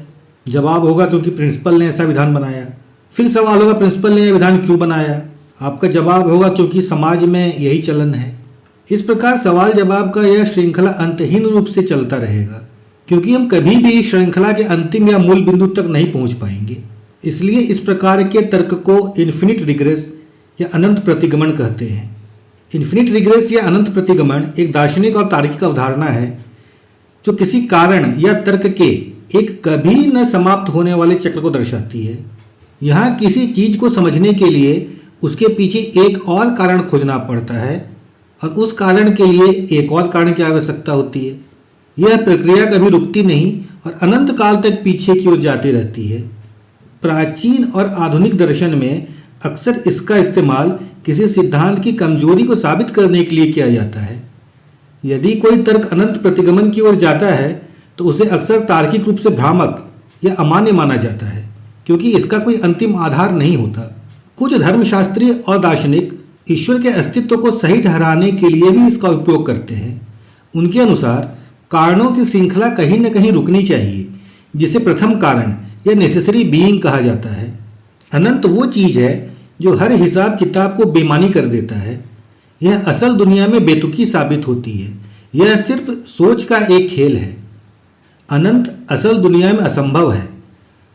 जवाब होगा क्योंकि प्रिंसिपल ने ऐसा विधान बनाया। फिर सवाल होगा प्रिंसिपल ने यह विधान क्यों बनाया? आपका जवाब होगा क्योंकि समाज में यही चलन है। इस प्रकार सवाल जवाब का यह श्रृंखला अंतहीन रूप से चलता रहेगा, क्योंकि हम कभी भी इस श्रृंखला के अंतिम या मूल बिंदु तक नहीं पहुंच पाएंगे। इसलिए इस प्रकार के तर्क को इन्फिनिट रिग्रेस या अनंत प्रतिगमन कहते हैं। इन्फिनिट रिग्रेस या अनंत प्रतिगमन एक दार्शनिक और तार्किक अवधारणा है जो किसी कारण या तर्क के एक कभी न समाप्त होने वाले चक्र को दर्शाती है। यहाँ किसी चीज को समझने के लिए उसके पीछे एक और कारण खोजना पड़ता है और उस कारण के लिए एक और कारण की आवश्यकता होती है। यह प्रक्रिया कभी रुकती नहीं और अनंत काल तक पीछे की ओर जाती रहती है। प्राचीन और आधुनिक दर्शन में अक्सर इसका इस्तेमाल किसी सिद्धांत की कमजोरी को साबित करने के लिए किया जाता है। यदि कोई तर्क अनंत प्रतिगमन की ओर जाता है तो उसे अक्सर तार्किक रूप से भ्रामक या अमान्य माना जाता है, क्योंकि इसका कोई अंतिम आधार नहीं होता। कुछ धर्मशास्त्री और दार्शनिक ईश्वर के अस्तित्व को सही ठहराने के लिए भी इसका उपयोग करते हैं। उनके अनुसार कारणों की श्रृंखला कहीं न कहीं रुकनी चाहिए, जिसे प्रथम कारण या नेसेसरी बीइंग कहा जाता है। अनंत वो चीज है जो हर हिसाब किताब को बेमानी कर देता है। यह असल दुनिया में बेतुकी साबित होती है। यह सिर्फ सोच का एक खेल है। अनंत असल दुनिया में असंभव है।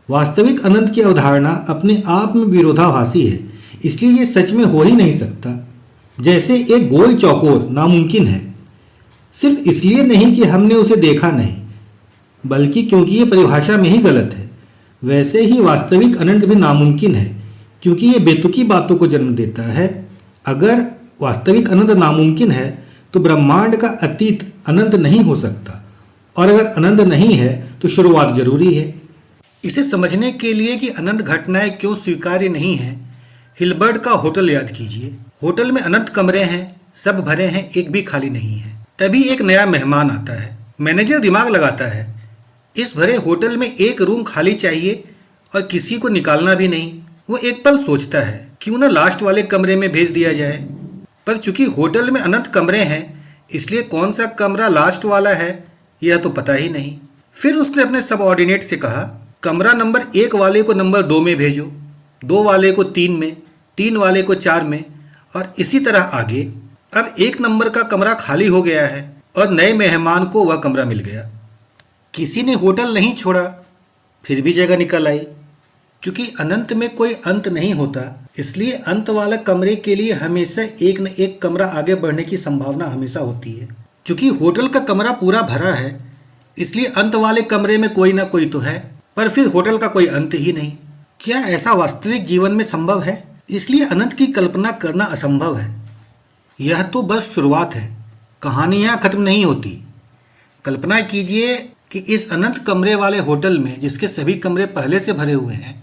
वास्तविक अनंत की अवधारणा अपने आप में विरोधाभासी है, इसलिए यह सच में हो ही नहीं सकता। जैसे एक गोल चौकोर नामुमकिन है, सिर्फ इसलिए नहीं कि हमने उसे देखा नहीं, बल्कि क्योंकि यह परिभाषा में ही गलत है। वैसे ही वास्तविक अनंत भी नामुमकिन है, क्योंकि यह बेतुकी बातों को जन्म देता है। अगर वास्तविक अनंत नामुमकिन है तो ब्रह्मांड का अतीत अनंत नहीं हो सकता, और अगर अनंत नहीं है तो शुरुआत जरूरी है। इसे समझने के लिए कि अनंत घटनाएं क्यों स्वीकार्य नहीं हैं, हिलबर्ट का होटल याद कीजिए। होटल में अनंत कमरे हैं, सब भरे हैं, एक भी खाली नहीं है। तभी एक नया मेहमान आता है। मैनेजर दिमाग लगाता है। इस भरे होटल में एक रूम खाली चाहिए और किसी को निकालना भी नहीं। वो एक पल सोचता है क्यों ना लास्ट वाले कमरे में भेज दिया जाए, पर चूंकि होटल में अनंत कमरे हैं इसलिए कौन सा कमरा लास्ट वाला है यह तो पता ही नहीं। फिर उसने अपने सबऑर्डिनेट से कहा, कमरा नंबर 1 वाले को नंबर 2 में भेजो, 2 वाले को 3 में, 3 वाले को 4 में और इसी तरह आगे। अब 1 नंबर का कमरा खाली हो गया है और नए मेहमान को वह कमरा मिल गया। किसी ने होटल नहीं छोड़ा, फिर भी जगह निकल आई। चूंकि अनंत में कोई अंत नहीं होता इसलिए अंत वाला कमरे के लिए हमेशा एक न एक कमरा आगे बढ़ने की संभावना हमेशा होती है। चूंकि होटल का कमरा पूरा भरा है इसलिए अंत वाले कमरे में कोई ना कोई तो है, पर फिर होटल का कोई अंत ही नहीं। क्या ऐसा वास्तविक जीवन में संभव है? इसलिए अनंत की कल्पना करना असंभव है। यह तो बस शुरुआत है, कहानी यहाँ खत्म नहीं होती। कल्पना कीजिए कि इस अनंत कमरे वाले होटल में जिसके सभी कमरे पहले से भरे हुए हैं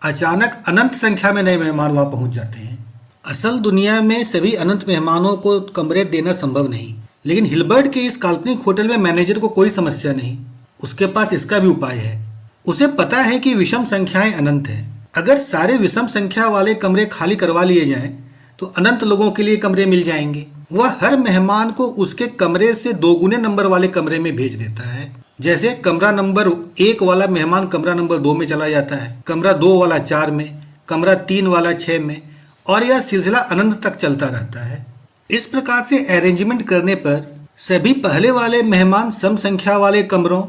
अचानक अनंत संख्या में नए मेहमान वहां पहुंच जाते हैं। असल दुनिया में सभी अनंत मेहमानों को कमरे देना संभव नहीं, लेकिन हिलबर्ट के इस काल्पनिक होटल में मैनेजर को कोई समस्या नहीं। उसके पास इसका भी उपाय है। उसे पता है कि विषम संख्याएं अनंत हैं। अगर सारे विषम संख्या वाले कमरे खाली करवा लिए जाएं तो अनंत लोगों के लिए कमरे मिल जाएंगे। वह हर मेहमान को उसके कमरे से 2 गुने नंबर वाले कमरे में भेज देता है। जैसे कमरा नंबर 1 वाला मेहमान कमरा नंबर 2 में चला जाता है, कमरा 2 वाला 4 में, कमरा 3 वाला 6 में, और यह सिलसिला अनंत तक चलता रहता है। इस प्रकार से अरेंजमेंट करने पर सभी पहले वाले मेहमान सम संख्या वाले कमरों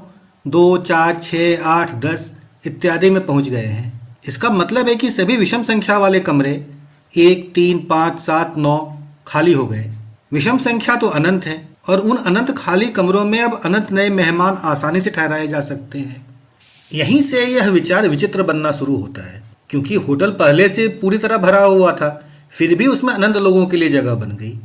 2, 4, 6, 8, 10 इत्यादि में पहुंच गए हैं। इसका मतलब है कि सभी विषम संख्या वाले कमरे 1, 3, 5, 7, 9 खाली हो गए। विषम संख्या तो अनंत है और उन अनंत खाली कमरों में अब अनंत नए मेहमान आसानी से ठहराए जा सकते हैं। यहीं से यह विचार विचित्र बनना शुरू होता है, क्योंकि होटल पहले से पूरी तरह भरा हुआ था, फिर भी उसमें अनंत लोगों के लिए जगह बन गई।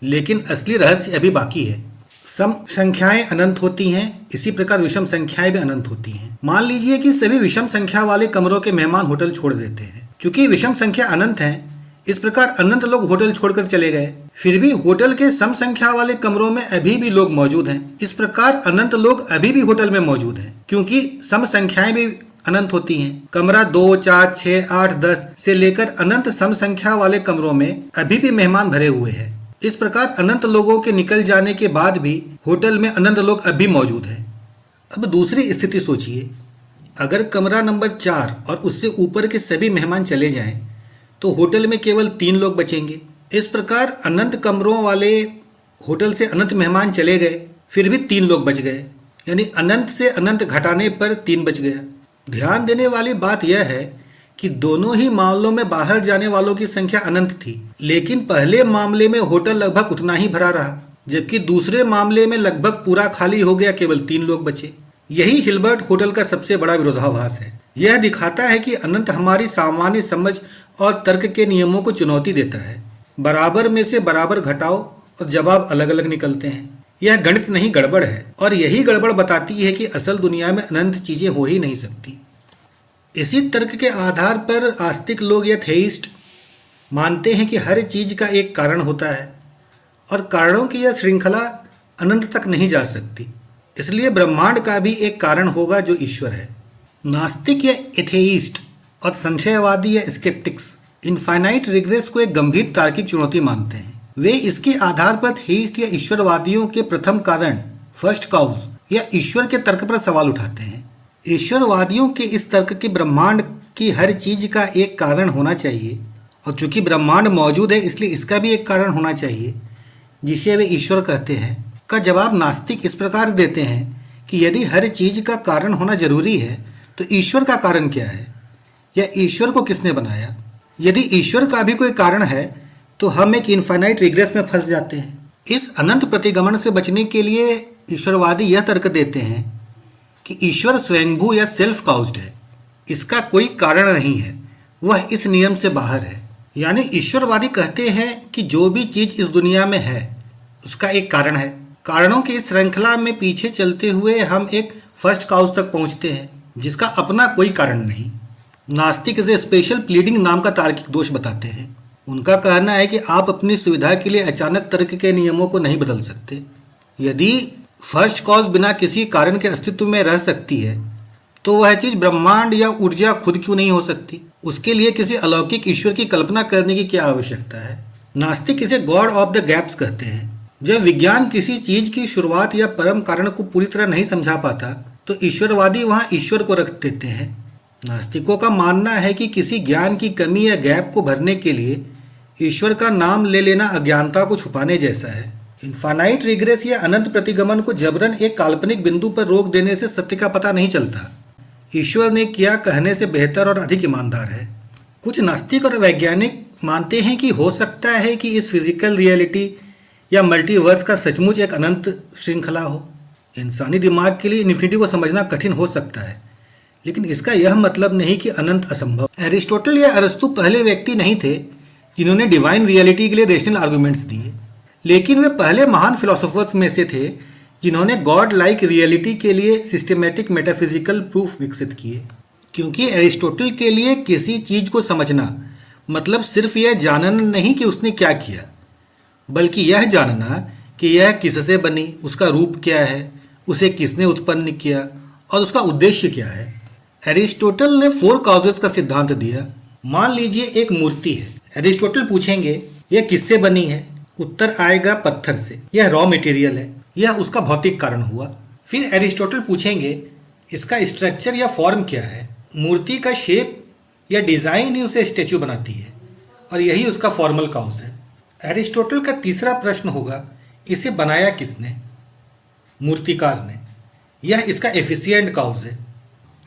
लेकिन असली रहस्य अभी बाकी है। सम संख्याएं अनंत होती हैं, इसी प्रकार विषम संख्याएं भी अनंत होती हैं। मान लीजिए कि सभी विषम संख्या वाले कमरों के मेहमान होटल छोड़ देते हैं। चूंकि विषम संख्या अनंत है, इस प्रकार अनंत लोग होटल छोड़कर चले गए। फिर भी होटल के सम संख्या वाले कमरों में अभी भी लोग मौजूद हैं। इस प्रकार अनंत लोग अभी भी होटल में मौजूद हैं, क्योंकि सम संख्याएं भी अनंत होती हैं। कमरा 2, 4, 6, 8, 10 से लेकर अनंत सम संख्या वाले कमरों में अभी भी मेहमान भरे हुए हैं। इस प्रकार अनंत लोगों के निकल जाने के बाद भी होटल में अनंत लोग अभी मौजूद हैं। अब दूसरी स्थिति सोचिए, अगर कमरा नंबर 4 और उससे ऊपर के सभी मेहमान चले जाएं तो होटल में केवल 3 लोग बचेंगे। इस प्रकार अनंत कमरों वाले होटल से अनंत मेहमान चले गए, फिर भी 3 लोग बच गए, यानी अनंत से अनंत घटाने पर 3 बच गया। ध्यान देने वाली बात यह है कि दोनों ही मामलों में बाहर जाने वालों की संख्या अनंत थी, लेकिन पहले मामले में होटल लगभग उतना ही भरा रहा, जबकि दूसरे मामले में लगभग पूरा खाली हो गया, केवल 3 लोग बचे। यही हिलबर्ट होटल का सबसे बड़ा विरोधाभास है। यह दिखाता है कि अनंत हमारी सामान्य समझ और तर्क के नियमों को चुनौती देता है। बराबर में से बराबर घटाओ और जवाब अलग अलग निकलते हैं। यह गणित नहीं, गड़बड़ है, और यही गड़बड़ बताती है कि असल दुनिया में अनंत चीजें हो ही नहीं सकती। इसी तर्क के आधार पर आस्तिक लोग या थेइस्ट मानते हैं कि हर चीज का एक कारण होता है और कारणों की यह श्रृंखला अनंत तक नहीं जा सकती। इसलिए ब्रह्मांड का भी एक कारण होगा जो ईश्वर है। नास्तिक या एथेइस्ट और संशयवादी या स्केप्टिक्स इनफाइनाइट रिग्रेस को एक गंभीर तार्किक चुनौती मानते हैं। वे इसके आधार पर थेइस्ट या ईश्वरवादियों के प्रथम कारण फर्स्ट काउज या ईश्वर के तर्क पर सवाल उठाते हैं। ईश्वरवादियों के इस तर्क के ब्रह्मांड की हर चीज का एक कारण होना चाहिए, और चूंकि ब्रह्मांड मौजूद है इसलिए इसका भी एक कारण होना चाहिए, जिसे वे ईश्वर कहते हैं, का जवाब नास्तिक इस प्रकार देते हैं कि यदि हर चीज का कारण होना जरूरी है तो ईश्वर का कारण क्या है, या ईश्वर को किसने बनाया। यदि ईश्वर का भी कोई कारण है तो हम एक इनफाइनाइट रिग्रेस में फंस जाते हैं। इस अनंत प्रतिगमन से बचने के लिए ईश्वरवादी यह तर्क देते हैं कि ईश्वर स्वयंभू या सेल्फ काउज्ड है, इसका कोई कारण नहीं है, वह इस नियम से बाहर है। यानी ईश्वरवादी कहते हैं कि जो भी चीज इस दुनिया में है उसका एक कारण है। कारणों की इस श्रृंखला में पीछे चलते हुए हम एक फर्स्ट काउज तक पहुंचते हैं जिसका अपना कोई कारण नहीं। नास्तिक इसे स्पेशल प्लीडिंग नाम का तार्किक दोष बताते हैं। उनका कहना है कि आप अपनी सुविधा के लिए अचानक तर्क के नियमों को नहीं बदल सकते। यदि फर्स्ट कॉज बिना किसी कारण के अस्तित्व में रह सकती है, तो वह चीज ब्रह्मांड या ऊर्जा खुद क्यों नहीं हो सकती? उसके लिए किसी अलौकिक ईश्वर की कल्पना करने की क्या आवश्यकता है? नास्तिक इसे गॉड ऑफ द गैप्स कहते हैं। जब विज्ञान किसी चीज की शुरुआत या परम कारण को पूरी तरह नहीं समझा पाता, तो ईश्वरवादी वहां ईश्वर को रख देते हैं। नास्तिकों का मानना है कि किसी ज्ञान की कमी या गैप को भरने के लिए ईश्वर का नाम ले लेना अज्ञानता को छुपाने जैसा है। इन्फानाइट रिग्रेस या अनंत प्रतिगमन को जबरन एक काल्पनिक बिंदु पर रोक देने से सत्य का पता नहीं चलता। ईश्वर ने किया कहने से बेहतर और अधिक ईमानदार है। कुछ नास्तिक और वैज्ञानिक मानते हैं कि हो सकता है कि इस फिजिकल रियलिटी या मल्टीवर्स का सचमुच एक अनंत श्रृंखला हो। इंसानी दिमाग के लिए इन्फिनिटी को समझना कठिन हो सकता है, लेकिन इसका यह मतलब नहीं कि अनंत असंभव। एरिस्टोटल या अरस्तु पहले व्यक्ति नहीं थे जिन्होंने डिवाइन रियलिटी के लिए रेशनल आर्गुमेंट्स दिए, लेकिन वे पहले महान फिलोसोफर्स में से थे जिन्होंने गॉड लाइक रियलिटी के लिए सिस्टमेटिक मेटाफिजिकल प्रूफ विकसित किए। क्योंकि एरिस्टोटल के लिए किसी चीज को समझना मतलब सिर्फ यह जानना नहीं कि उसने क्या किया, बल्कि यह जानना कि यह किससे बनी, उसका रूप क्या है, उसे किसने उत्पन्न किया और उसका उद्देश्य क्या है। एरिस्टोटल ने 4 कॉजेस का सिद्धांत दिया। मान लीजिए एक मूर्ति है। एरिस्टोटल पूछेंगे यह किससे बनी है? उत्तर आएगा पत्थर से। यह रॉ मटेरियल है, यह उसका भौतिक कारण हुआ। फिर एरिस्टोटल पूछेंगे इसका स्ट्रक्चर या फॉर्म क्या है? मूर्ति का शेप या डिजाइन ही उसे स्टैचू बनाती है और यही उसका फॉर्मल कॉज है। एरिस्टोटल का तीसरा प्रश्न होगा इसे बनाया किसने? मूर्तिकार ने। यह इसका एफिशिएंट कॉज है।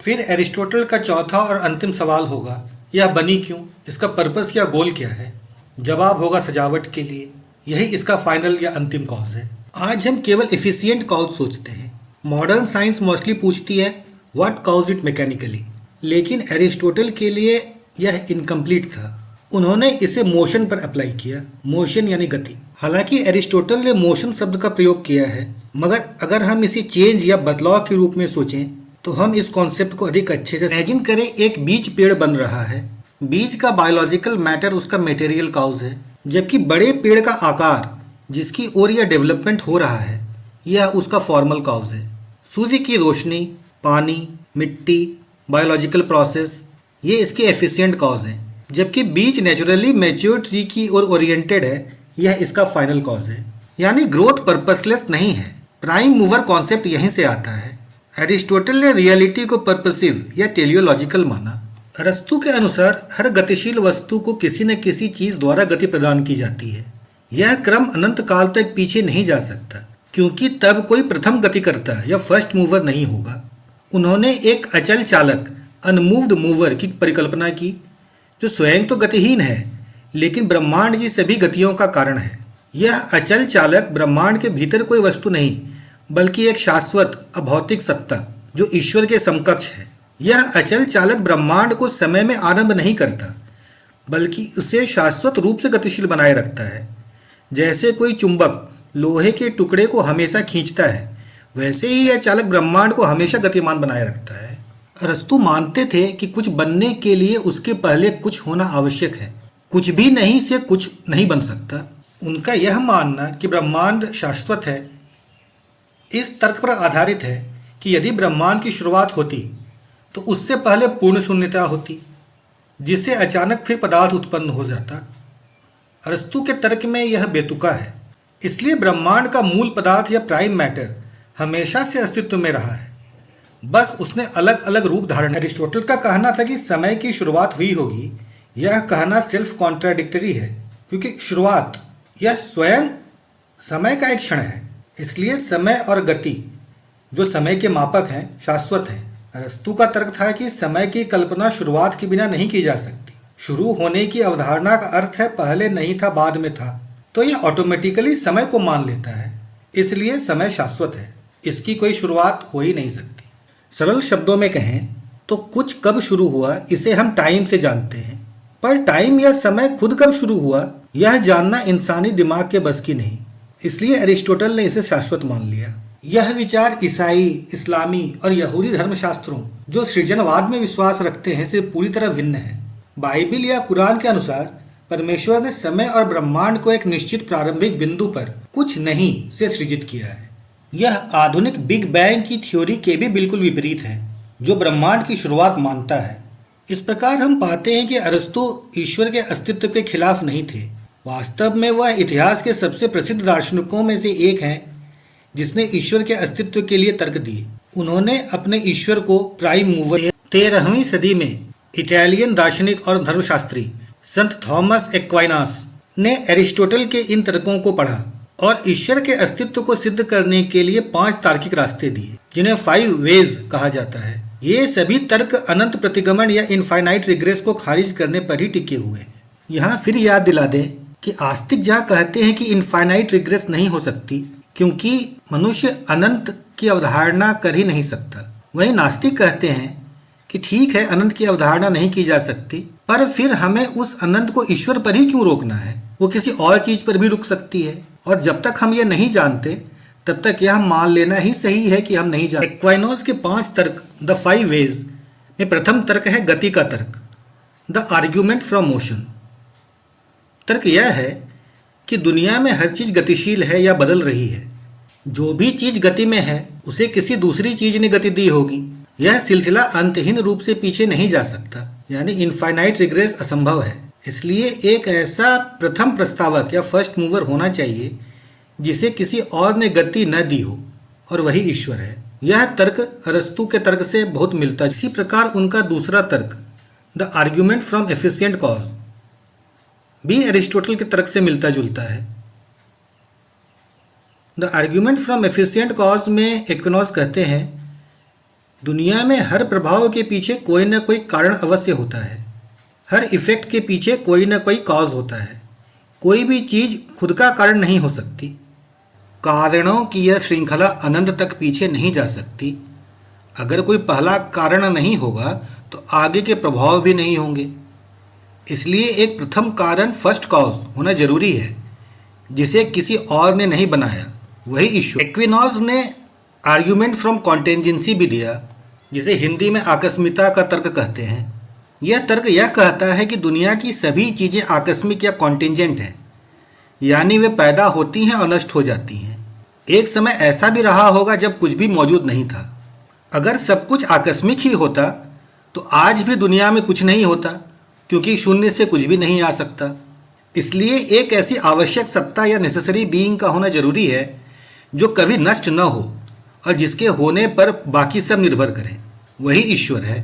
फिर एरिस्टोटल का चौथा और अंतिम सवाल होगा यह बनी क्यों? इसका पर्पस या गोल क्या है? जवाब होगा सजावट के लिए। यही इसका फाइनल या अंतिम कॉज है। आज हम केवल एफिशिएंट कॉज सोचते हैं। मॉडर्न साइंस मोस्टली पूछती है व्हाट कॉज इट मैकेनिकली, लेकिन एरिस्टोटल के लिए यह इनकम्प्लीट था। उन्होंने इसे मोशन पर अप्लाई किया। मोशन यानी गति। हालांकि एरिस्टोटल ने मोशन शब्द का प्रयोग किया है, मगर अगर हम इसे चेंज या बदलाव के रूप में सोचें तो हम इस कॉन्सेप्ट को अधिक अच्छे से इमेजिन करें। एक बीज पेड़ बन रहा है। बीज का बायोलॉजिकल मैटर उसका मटेरियल कॉज है, जबकि बड़े पेड़ का आकार जिसकी ओर यह डेवलपमेंट हो रहा है यह उसका फॉर्मल कॉज है। सूर्य की रोशनी, पानी, मिट्टी, बायोलॉजिकल प्रोसेस ये इसके एफिशिएंट कॉज हैं, जबकि बीज नेचुरली मैच्योर ट्री की ओर ओरिएंटेड है, यह इसका फाइनल कॉज है। यानी ग्रोथ पर्पसलेस नहीं है। प्राइम मूवर कॉन्सेप्ट यहीं से आता है। एरिस्टोटल ने रियलिटी को पर्पसिव या टेलियोलॉजिकल माना। अरस्तु के अनुसार हर गतिशील वस्तु को किसी न किसी चीज द्वारा गति प्रदान की जाती है। यह क्रम अनंत काल तक पीछे नहीं जा सकता, क्योंकि तब कोई प्रथम गतिकर्ता या फर्स्ट मूवर नहीं होगा। उन्होंने एक अचल चालक अनमूव्ड मूवर की परिकल्पना की, जो स्वयं तो गतिहीन है लेकिन ब्रह्मांड की सभी गतियों का कारण है। यह अचल चालक ब्रह्मांड के भीतर कोई वस्तु नहीं, बल्कि एक शाश्वत अभौतिक सत्ता जो ईश्वर के समकक्ष है। यह अचल चालक ब्रह्मांड को समय में आरंभ नहीं करता, बल्कि उसे शाश्वत रूप से गतिशील बनाए रखता है। जैसे कोई चुंबक लोहे के टुकड़े को हमेशा खींचता है, वैसे ही यह चालक ब्रह्मांड को हमेशा गतिमान बनाए रखता है। अरस्तु मानते थे कि कुछ बनने के लिए उसके पहले कुछ होना आवश्यक है। कुछ भी नहीं से कुछ नहीं बन सकता। उनका यह मानना कि ब्रह्मांड शाश्वत है इस तर्क पर आधारित है कि यदि ब्रह्मांड की शुरुआत होती तो उससे पहले पूर्ण शून्यता होती, जिससे अचानक फिर पदार्थ उत्पन्न हो जाता। अरस्तु के तर्क में यह बेतुका है। इसलिए ब्रह्मांड का मूल पदार्थ या प्राइम मैटर हमेशा से अस्तित्व में रहा है, बस उसने अलग अलग रूप धारण। एरिस्टोटल का कहना था कि समय की शुरुआत हुई होगी। यह कहना सेल्फ कॉन्ट्राडिक्टरी है, क्योंकि शुरुआत यह स्वयं समय का एक क्षण है। इसलिए समय और गति जो समय के मापक हैं शाश्वत हैं। अरस्तु का तर्क था कि समय की कल्पना शुरुआत के बिना नहीं की जा सकती। शुरू होने की अवधारणा का अर्थ है पहले नहीं था बाद में था, तो यह ऑटोमेटिकली समय को मान लेता है। इसलिए समय शाश्वत है, इसकी कोई शुरुआत हो ही नहीं सकती। सरल शब्दों में कहें तो कुछ कब शुरू हुआ इसे हम टाइम से जानते हैं, पर टाइम या समय खुद कब शुरू हुआ यह जानना इंसानी दिमाग के बस की नहीं। इसलिए एरिस्टोटल ने इसे शाश्वत मान लिया। यह विचार ईसाई, इस्लामी और यहूदी धर्मशास्त्रों जो सृजनवाद में विश्वास रखते हैं से पूरी तरह भिन्न है। बाइबिल या कुरान के अनुसार परमेश्वर ने समय और ब्रह्मांड को एक निश्चित प्रारंभिक बिंदु पर कुछ नहीं से सृजित किया है। यह आधुनिक बिग बैंग की थ्योरी के भी बिल्कुल विपरीत है, जो ब्रह्मांड की शुरुआत मानता है। इस प्रकार हम पाते हैं कि अरस्तु ईश्वर के अस्तित्व के खिलाफ नहीं थे। वास्तव में वह इतिहास के सबसे प्रसिद्ध दार्शनिकों में से एक हैं जिसने ईश्वर के अस्तित्व के लिए तर्क दिए। उन्होंने अपने ईश्वर को प्राइम मूवर 13वीं सदी में इटालियन दार्शनिक और धर्मशास्त्री संत थॉमस एक्वाइनास ने एरिस्टोटल के इन तर्कों को पढ़ा और ईश्वर के अस्तित्व को सिद्ध करने के लिए 5 तार्किक रास्ते दिए, जिन्हें 5 वेज कहा जाता है। ये सभी तर्क अनंत प्रतिगमन या इनफाइनाइट रिग्रेस को खारिज करने पर ही टिके हुए हैं। यहाँ फिर याद दिला दें कि आस्तिक जहाँ कहते हैं कि इनफाइनाइट रिग्रेस नहीं हो सकती क्योंकि मनुष्य अनंत की अवधारणा कर ही नहीं सकता, वहीं नास्तिक कहते हैं कि ठीक है, अनंत की अवधारणा नहीं की जा सकती, पर फिर हमें उस अनंत को ईश्वर पर ही क्यों रोकना है, वो किसी और चीज पर भी रुक सकती है। और जब तक हम ये नहीं जानते तब तक यह मान लेना ही सही है कि हम नहीं जानते। एक्वाइनोस के 5 तर्क द 5 वेज में प्रथम तर्क है गति का तर्क, द आर्ग्यूमेंट फ्रॉम मोशन। तर्क यह है कि दुनिया में हर चीज गतिशील है या बदल रही है। जो भी चीज गति में है उसे किसी दूसरी चीज ने गति दी होगी। यह सिलसिला अंतहीन रूप से पीछे नहीं जा सकता, यानी इनफाइनाइट रिग्रेस असंभव है। इसलिए एक ऐसा प्रथम प्रस्तावक या फर्स्ट मूवर होना चाहिए जिसे किसी और ने गति न दी हो, और वही ईश्वर है। यह तर्क अरस्तु के तर्क से बहुत मिलता है। इसी प्रकार उनका दूसरा तर्क the argument from efficient cause भी अरिस्टोटल के तर्क से मिलता जुलता है। The argument from efficient cause में एक्विनोस कहते हैं, दुनिया में हर प्रभाव के पीछे कोई न कोई कारण अवश्य होता है, हर इफेक्ट के पीछे कोई न कोई कॉज होता है। कोई भी चीज खुद का कारण नहीं हो सकती। कारणों की यह श्रृंखला अनंत तक पीछे नहीं जा सकती। अगर कोई पहला कारण नहीं होगा तो आगे के प्रभाव भी नहीं होंगे। इसलिए एक प्रथम कारण फर्स्ट कॉज होना जरूरी है, जिसे किसी और ने नहीं बनाया, वही ईश्वर। एक्विनोस ने आर्ग्यूमेंट फ्रॉम कॉन्टेंजेंसी भी दिया, जिसे हिंदी में आकस्मिकता का तर्क कहते हैं। यह तर्क यह कहता है कि दुनिया की सभी चीज़ें आकस्मिक या कॉन्टेंजेंट हैं, यानी वे पैदा होती हैं और नष्ट हो जाती हैं। एक समय ऐसा भी रहा होगा जब कुछ भी मौजूद नहीं था। अगर सब कुछ आकस्मिक ही होता तो आज भी दुनिया में कुछ नहीं होता, क्योंकि शून्य से कुछ भी नहीं आ सकता। इसलिए एक ऐसी आवश्यक सत्ता या नेसेसरी बीइंग का होना जरूरी है जो कभी नष्ट न हो और जिसके होने पर बाकी सब निर्भर करें, वही ईश्वर है।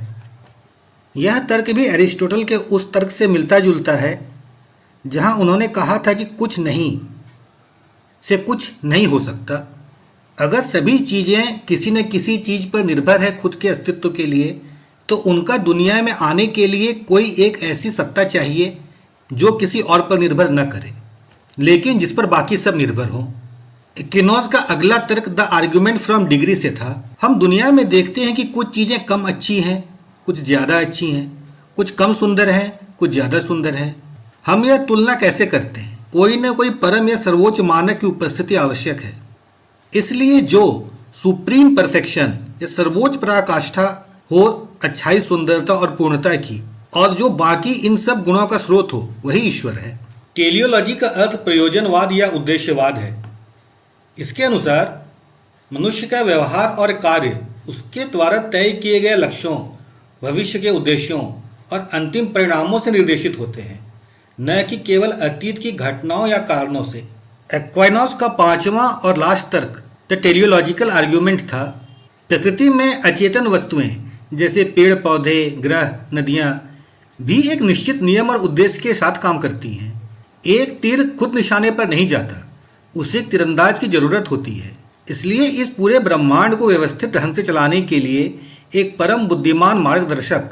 यह तर्क भी एरिस्टोटल के उस तर्क से मिलता जुलता है जहां उन्होंने कहा था कि कुछ नहीं से कुछ नहीं हो सकता। अगर सभी चीज़ें किसी न किसी चीज़ पर निर्भर है खुद के अस्तित्व के लिए, तो उनका दुनिया में आने के लिए कोई एक ऐसी सत्ता चाहिए जो किसी और पर निर्भर न करे, लेकिन जिस पर बाकी सब निर्भर हों। एक्विनोस का अगला तर्क द आर्ग्यूमेंट फ्रॉम डिग्री से था। हम दुनिया में देखते हैं कि कुछ चीज़ें कम अच्छी हैं, कुछ ज़्यादा अच्छी हैं, कुछ कम सुंदर हैं, कुछ ज़्यादा सुंदर हैं। हम यह तुलना कैसे करते हैं? कोई न कोई परम या सर्वोच्च मानक की उपस्थिति आवश्यक है। इसलिए जो सुप्रीम परफेक्शन या सर्वोच्च पराकाष्ठा हो अच्छाई, सुंदरता और पूर्णता की, और जो बाकी इन सब गुणों का स्रोत हो, वही ईश्वर है। टेलियोलॉजी का अर्थ प्रयोजनवाद या उद्देश्यवाद है। इसके अनुसार मनुष्य का व्यवहार और कार्य उसके द्वारा तय किए गए लक्ष्यों, भविष्य के उद्देश्यों और अंतिम परिणामों से निर्देशित होते हैं, न कि केवल अतीत की घटनाओं या कारणों से। एक्वाइनोस का 5वां और लास्ट तर्क द टेलियोलॉजिकल आर्ग्यूमेंट था, प्रकृति में अचेतन वस्तुएं जैसे पेड़ पौधे, ग्रह, नदियाँ भी एक निश्चित नियम और उद्देश्य के साथ काम करती हैं। एक तीर खुद निशाने पर नहीं जाता, उसे एक तीरंदाज की जरूरत होती है। इसलिए इस पूरे ब्रह्मांड को व्यवस्थित ढंग से चलाने के लिए एक परम बुद्धिमान मार्गदर्शक,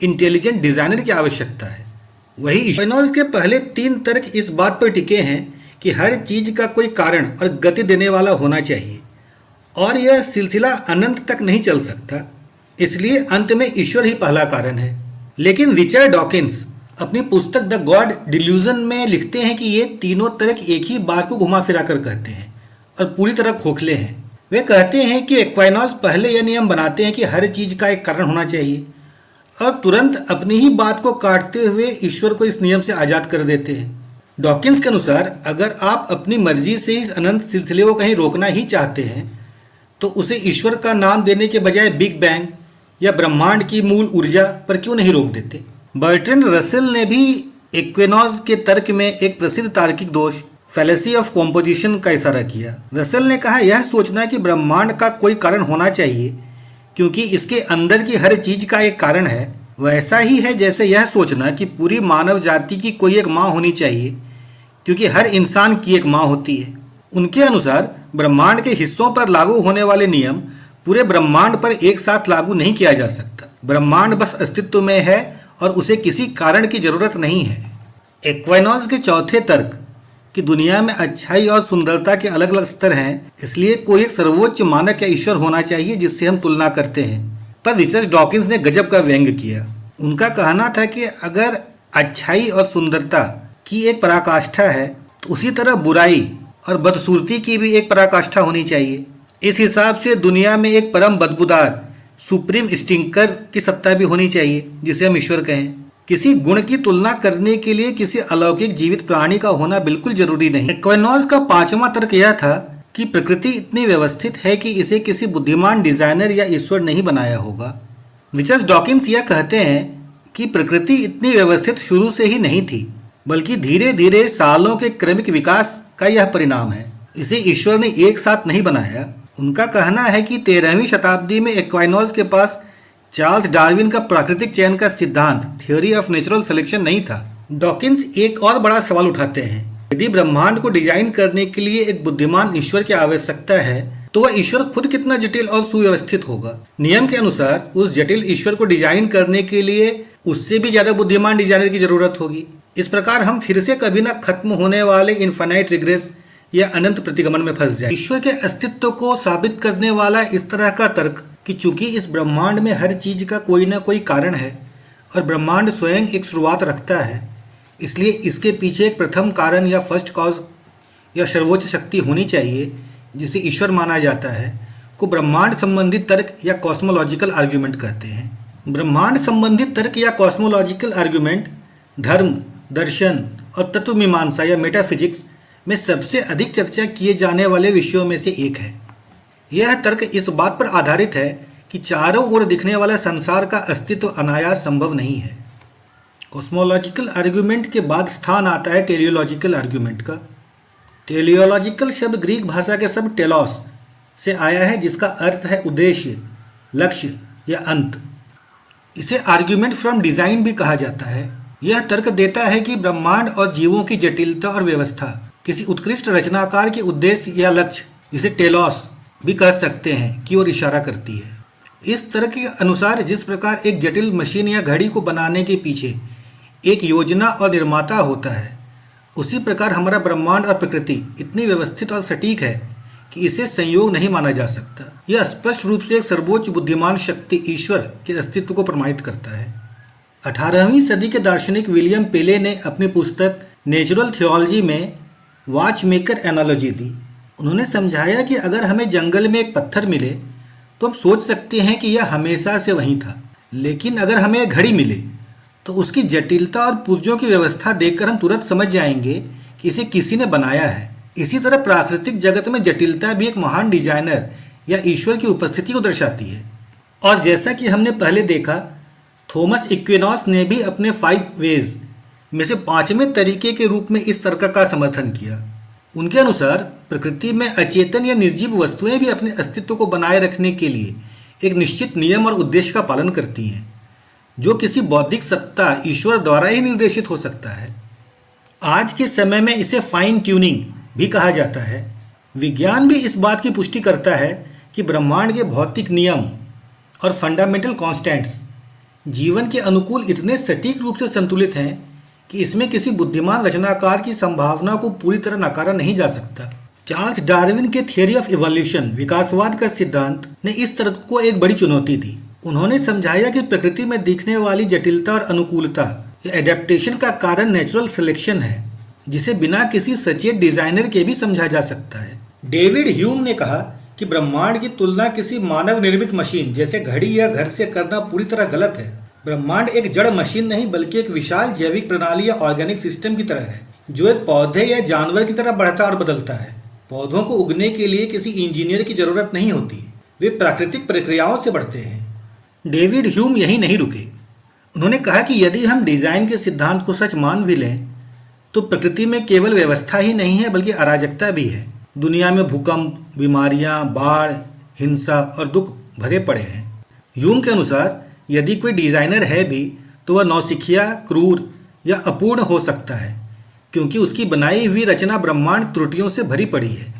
इंटेलिजेंट डिजाइनर की आवश्यकता है, वही एक्विनोस के पहले 3 तर्क इस बात पर टिके हैं कि हर चीज का कोई कारण और गति देने वाला होना चाहिए, और यह सिलसिला अनंत तक नहीं चल सकता। इसलिए अंत में ईश्वर ही पहला कारण है। लेकिन रिचर्ड डॉकिंस अपनी पुस्तक द गॉड डिल्यूजन में लिखते हैं कि ये तीनों तर्क एक ही बात को घुमा फिरा कर कहते हैं और पूरी तरह खोखले हैं। वे कहते हैं कि एक्वाइनोस पहले यह नियम बनाते हैं कि हर चीज का एक कारण होना चाहिए, और तुरंत अपनी ही बात को काटते हुए ईश्वर को इस नियम से आजाद कर देते हैं। डॉकिंस के अनुसार अगर आप अपनी मर्जी से इस अनंत सिलसिले को कहीं रोकना ही चाहते हैं तो उसे ईश्वर का नाम देने के बजाय बिग बैंग या ब्रह्मांड की मूल ऊर्जा पर क्यों नहीं रोक देते? बर्ट्रैंड रसेल ने भी इक्विनॉक्स के तर्क में एक प्रसिद्ध तार्किक दोष फैलेसी ऑफ कॉम्पोजिशन का इशारा किया। रसेल ने कहा, यह सोचना कि ब्रह्मांड का कोई कारण होना चाहिए क्योंकि इसके अंदर की हर चीज का एक कारण है, वैसा ही है जैसे यह सोचना कि पूरी मानव जाति की कोई एक माँ होनी चाहिए क्योंकि हर इंसान की एक माँ होती है। उनके अनुसार ब्रह्मांड के हिस्सों पर लागू होने वाले नियम पूरे ब्रह्मांड पर एक साथ लागू नहीं किया जा सकता। ब्रह्मांड बस अस्तित्व में है और उसे किसी कारण की जरूरत नहीं है। एक्विनॉक्स के चौथे तर्क कि दुनिया में अच्छाई और सुंदरता के अलग अलग स्तर हैं, इसलिए कोई एक सर्वोच्च मानक या ईश्वर होना चाहिए जिससे हम तुलना करते हैं, पर रिचर्ड डॉकिंस ने गजब का व्यंग किया। उनका कहना था कि अगर अच्छाई और सुंदरता की एक पराकाष्ठा है तो उसी तरह बुराई और बदसूरती की भी एक पराकाष्ठा होनी चाहिए। इस हिसाब से दुनिया में एक परम बदबूदार सुप्रीम स्टिंकर की सत्ता भी होनी चाहिए जिसे हम ईश्वर कहें। किसी गुण की तुलना करने के लिए किसी अलौकिक जीवित प्राणी का होना बिल्कुल जरूरी नहीं। एक्विनॉक्स का पांचवा तर्क यह था कि प्रकृति इतनी व्यवस्थित है कि इसे किसी बुद्धिमान डिजाइनर या ईश्वर नहीं बनाया होगा। रिचर्ड डॉकिंस यह कहते हैं कि प्रकृति इतनी व्यवस्थित शुरू से ही नहीं थी, बल्कि धीरे धीरे सालों के क्रमिक विकास का यह परिणाम है। इसे ईश्वर ने एक साथ नहीं बनाया। उनका कहना है कि 13वीं शताब्दी में एक्विनॉक्स के पास चार्ल्स डार्विन का प्राकृतिक चयन का सिद्धांत थ्योरी ऑफ नेचुरल सिलेक्शन नहीं था। डॉकिंस एक और बड़ा सवाल उठाते हैं, यदि ब्रह्मांड को डिजाइन करने के लिए एक बुद्धिमान ईश्वर की आवश्यकता है तो वह ईश्वर खुद कितना जटिल और सुव्यवस्थित होगा। नियम के अनुसार उस जटिल ईश्वर को डिजाइन करने के लिए उससे भी ज्यादा बुद्धिमान डिजाइनर की जरूरत होगी। इस प्रकार हम फिर से कभी न खत्म होने वाले इनफाइनाइट रिग्रेस या अनंत प्रतिगमन में फंस जाए। ईश्वर के अस्तित्व को साबित करने वाला इस तरह का तर्क कि चूंकि इस ब्रह्मांड में हर चीज का कोई ना कोई कारण है और ब्रह्मांड स्वयं एक शुरुआत रखता है, इसलिए इसके पीछे एक प्रथम कारण या फर्स्ट कॉज या सर्वोच्च शक्ति होनी चाहिए जिसे ईश्वर माना जाता है, को ब्रह्मांड संबंधित तर्क या कॉस्मोलॉजिकल आर्ग्यूमेंट कहते हैं। ब्रह्मांड संबंधित तर्क या कॉस्मोलॉजिकल आर्ग्यूमेंट धर्म, दर्शन और तत्वमीमांसा या मेटाफिजिक्स में सबसे अधिक चर्चा किए जाने वाले विषयों में से एक है। यह तर्क इस बात पर आधारित है कि चारों ओर दिखने वाला संसार का अस्तित्व अनायास संभव नहीं है। कॉस्मोलॉजिकल आर्ग्यूमेंट के बाद स्थान आता है टेलियोलॉजिकल आर्ग्यूमेंट का। टेलियोलॉजिकल शब्द ग्रीक भाषा के शब्द टेलॉस से आया है, जिसका अर्थ है उद्देश्य, लक्ष्य या अंत। इसे आर्ग्यूमेंट फ्रॉम डिजाइन भी कहा जाता है। यह तर्क देता है कि ब्रह्मांड और जीवों की जटिलता और व्यवस्था किसी उत्कृष्ट रचनाकार के उद्देश्य या लक्ष्य, जिसे टेलॉस भी कह सकते हैं, की ओर इशारा करती है। इस तर्क के अनुसार जिस प्रकार एक जटिल मशीन या घड़ी को बनाने के पीछे एक योजना और निर्माता होता है, उसी प्रकार हमारा ब्रह्मांड और प्रकृति इतनी व्यवस्थित और सटीक है कि इसे संयोग नहीं माना जा सकता। यह स्पष्ट रूप से एक सर्वोच्च बुद्धिमान शक्ति ईश्वर के अस्तित्व को प्रमाणित करता है। 18वीं सदी के दार्शनिक विलियम पेले ने अपनी पुस्तक नेचुरल थियोलॉजी में वॉचमेकर एनालॉजी दी। उन्होंने समझाया कि अगर हमें जंगल में एक पत्थर मिले तो हम सोच सकते हैं कि यह हमेशा से वहीं था, लेकिन अगर हमें एक घड़ी मिले तो उसकी जटिलता और पुर्जों की व्यवस्था देखकर हम तुरंत समझ जाएंगे कि इसे किसी ने बनाया है। इसी तरह प्राकृतिक जगत में जटिलता भी एक महान डिजाइनर या ईश्वर की उपस्थिति को दर्शाती है। और जैसा कि हमने पहले देखा, थॉमस एक्विनॉक्स ने भी अपने 5 वेज में से 5वें तरीके के रूप में इस तर्क का समर्थन किया। उनके अनुसार प्रकृति में अचेतन या निर्जीव वस्तुएं भी अपने अस्तित्व को बनाए रखने के लिए एक निश्चित नियम और उद्देश्य का पालन करती हैं, जो किसी बौद्धिक सत्ता ईश्वर द्वारा ही निर्देशित हो सकता है। आज के समय में इसे फाइन ट्यूनिंग भी कहा जाता है। विज्ञान भी इस बात की पुष्टि करता है कि ब्रह्मांड के भौतिक नियम और फंडामेंटल कॉन्स्टेंट्स जीवन के अनुकूल इतने सटीक रूप से संतुलित हैं कि इसमें किसी बुद्धिमान रचनाकार की संभावना को पूरी तरह नकारा नहीं जा सकता। चार्ल्स डार्विन के थियरी ऑफ इवोल्यूशन, विकासवाद का सिद्धांत, ने इस तर्क को एक बड़ी चुनौती दी। उन्होंने समझाया कि प्रकृति में दिखने वाली जटिलता और अनुकूलता या एडेप्टेशन का कारण नेचुरल सिलेक्शन है, जिसे बिना किसी सचेत डिजाइनर के भी समझा जा सकता है। डेविड ह्यूम ने कहा कि ब्रह्मांड की तुलना किसी मानव निर्मित मशीन जैसे घड़ी या घर से करना पूरी तरह गलत है। ब्रह्मांड एक जड़ मशीन नहीं, बल्कि एक विशाल जैविक प्रणाली या ऑर्गेनिक सिस्टम की तरह है, जो एक पौधे या जानवर की तरह बढ़ता और बदलता है। पौधों को उगने के लिए किसी इंजीनियर की जरूरत नहीं होती, वे प्राकृतिक प्रक्रियाओं से बढ़ते हैं। डेविड ह्यूम यहीं नहीं रुके। उन्होंने कहा कि यदि हम डिजाइन के सिद्धांत को सच मान भी लें तो प्रकृति में केवल व्यवस्था ही नहीं है बल्कि अराजकता भी है। दुनिया में भूकंप, बीमारियां, बाढ़, हिंसा और दुख भरे पड़े हैं। ह्यूम के अनुसार यदि कोई डिजाइनर है भी तो वह नौसिखिया, क्रूर या अपूर्ण हो सकता है, क्योंकि उसकी बनाई हुई रचना ब्रह्मांड त्रुटियों से भरी पड़ी है।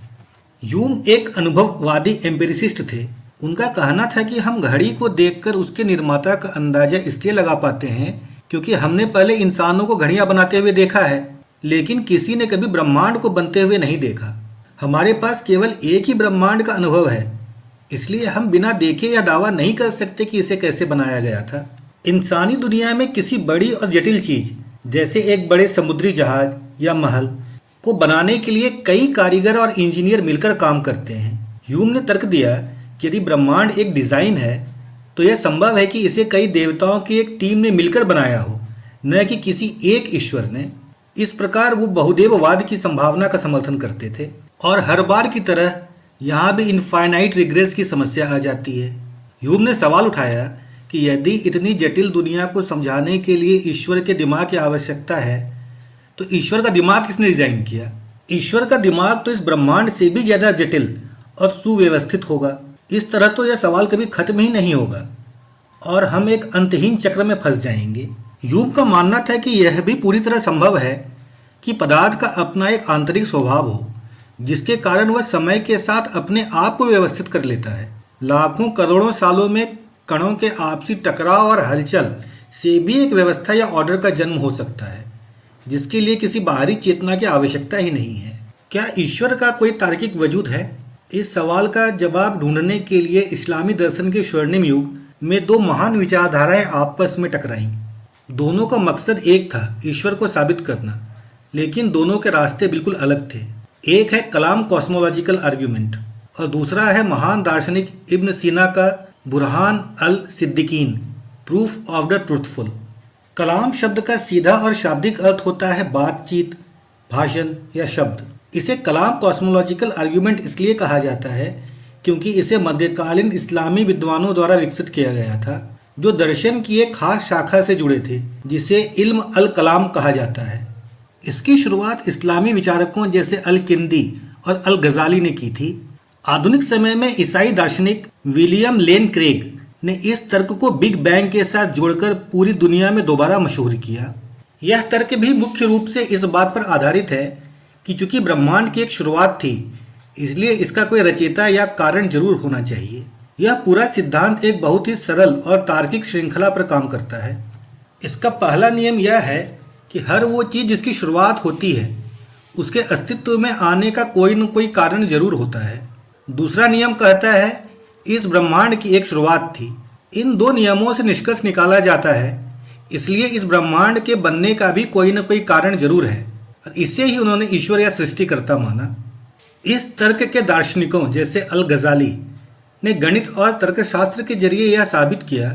ह्यूम एक अनुभववादी एम्पिरिसिस्ट थे। उनका कहना था कि हम घड़ी को देखकर उसके निर्माता का अंदाजा इसलिए लगा पाते हैं क्योंकि हमने पहले इंसानों को घड़ियां बनाते हुए देखा है, लेकिन किसी ने कभी ब्रह्मांड को बनते हुए नहीं देखा। हमारे पास केवल एक ही ब्रह्मांड का अनुभव है, इसलिए हम बिना देखे यह दावा नहीं कर सकते कि इसे कैसे बनाया गया था। इंसानी दुनिया में किसी बड़ी और जटिल चीज जैसे एक बड़े समुद्री जहाज या महल को बनाने के लिए कई कारीगर और इंजीनियर मिलकर काम करते हैं। ह्यूम ने तर्क दिया कि यदि ब्रह्मांड एक डिजाइन है तो यह संभव है कि इसे कई देवताओं की एक टीम ने मिलकर बनाया हो, न कि किसी एक ईश्वर ने। इस प्रकार वो बहुदेववाद की संभावना का समर्थन करते थे। और हर बार की तरह यहाँ भी इनफाइनाइट रिग्रेस की समस्या आ जाती है। ह्यूम ने सवाल उठाया कि यदि इतनी जटिल दुनिया को समझाने के लिए ईश्वर के दिमाग की आवश्यकता है तो ईश्वर का दिमाग किसने डिजाइन किया? ईश्वर का दिमाग तो इस ब्रह्मांड से भी ज्यादा जटिल और सुव्यवस्थित होगा। इस तरह तो यह सवाल कभी खत्म ही नहीं होगा और हम एक अंतहीन चक्र में फंस जाएंगे। ह्यूम का मानना था कि यह भी पूरी तरह संभव है कि पदार्थ का अपना एक आंतरिक स्वभाव हो जिसके कारण वह समय के साथ अपने आप को व्यवस्थित कर लेता है। लाखों करोड़ों सालों में कणों के आपसी टकराव और हलचल से भी एक व्यवस्था या ऑर्डर का जन्म हो सकता है जिसके लिए किसी बाहरी चेतना की आवश्यकता ही नहीं है। क्या ईश्वर का कोई तार्किक वजूद है? इस सवाल का जवाब ढूंढने के लिए इस्लामी दर्शन के स्वर्णिम युग में दो महान विचारधाराएं आपस में टकराईं। दोनों का मकसद एक था, ईश्वर को साबित करना, लेकिन दोनों के रास्ते बिल्कुल अलग थे। एक है कलाम कॉस्मोलॉजिकल आर्ग्यूमेंट और दूसरा है महान दार्शनिक इब्न सीना का बुरहान अल सिद्दीकीन, प्रूफ ऑफ द ट्रुथफुल। कलाम शब्द का सीधा और शाब्दिक अर्थ होता है बातचीत, भाषण या शब्द। इसे कलाम कॉस्मोलॉजिकल आर्ग्यूमेंट इसलिए कहा जाता है क्योंकि इसे मध्यकालीन इस्लामी विद्वानों द्वारा विकसित किया गया था जो दर्शन की एक खास शाखा से जुड़े थे जिसे इल्म अल कलाम कहा जाता है। इसकी शुरुआत इस्लामी विचारकों जैसे अल किंदी और अल गजाली ने की थी। आधुनिक समय में ईसाई दार्शनिक विलियम लेन क्रेग ने इस तर्क को बिग बैंग के साथ जोड़कर पूरी दुनिया में दोबारा मशहूर किया। यह तर्क भी मुख्य रूप से इस बात पर आधारित है कि चूंकि ब्रह्मांड की एक शुरुआत थी इसलिए इसका कोई रचयिता या कारण जरूर होना चाहिए। यह पूरा सिद्धांत एक बहुत ही सरल और तार्किक श्रृंखला पर काम करता है। इसका पहला नियम यह है कि हर वो चीज़ जिसकी शुरुआत होती है उसके अस्तित्व में आने का कोई न कोई कारण जरूर होता है। दूसरा नियम कहता है इस ब्रह्मांड की एक शुरुआत थी। इन दो नियमों से निष्कर्ष निकाला जाता है इसलिए इस ब्रह्मांड के बनने का भी कोई न कोई कारण जरूर है और इसे ही उन्होंने ईश्वर या सृष्टिकर्ता माना। इस तर्क के दार्शनिकों जैसे अल गजाली ने गणित और तर्कशास्त्र के जरिए यह साबित किया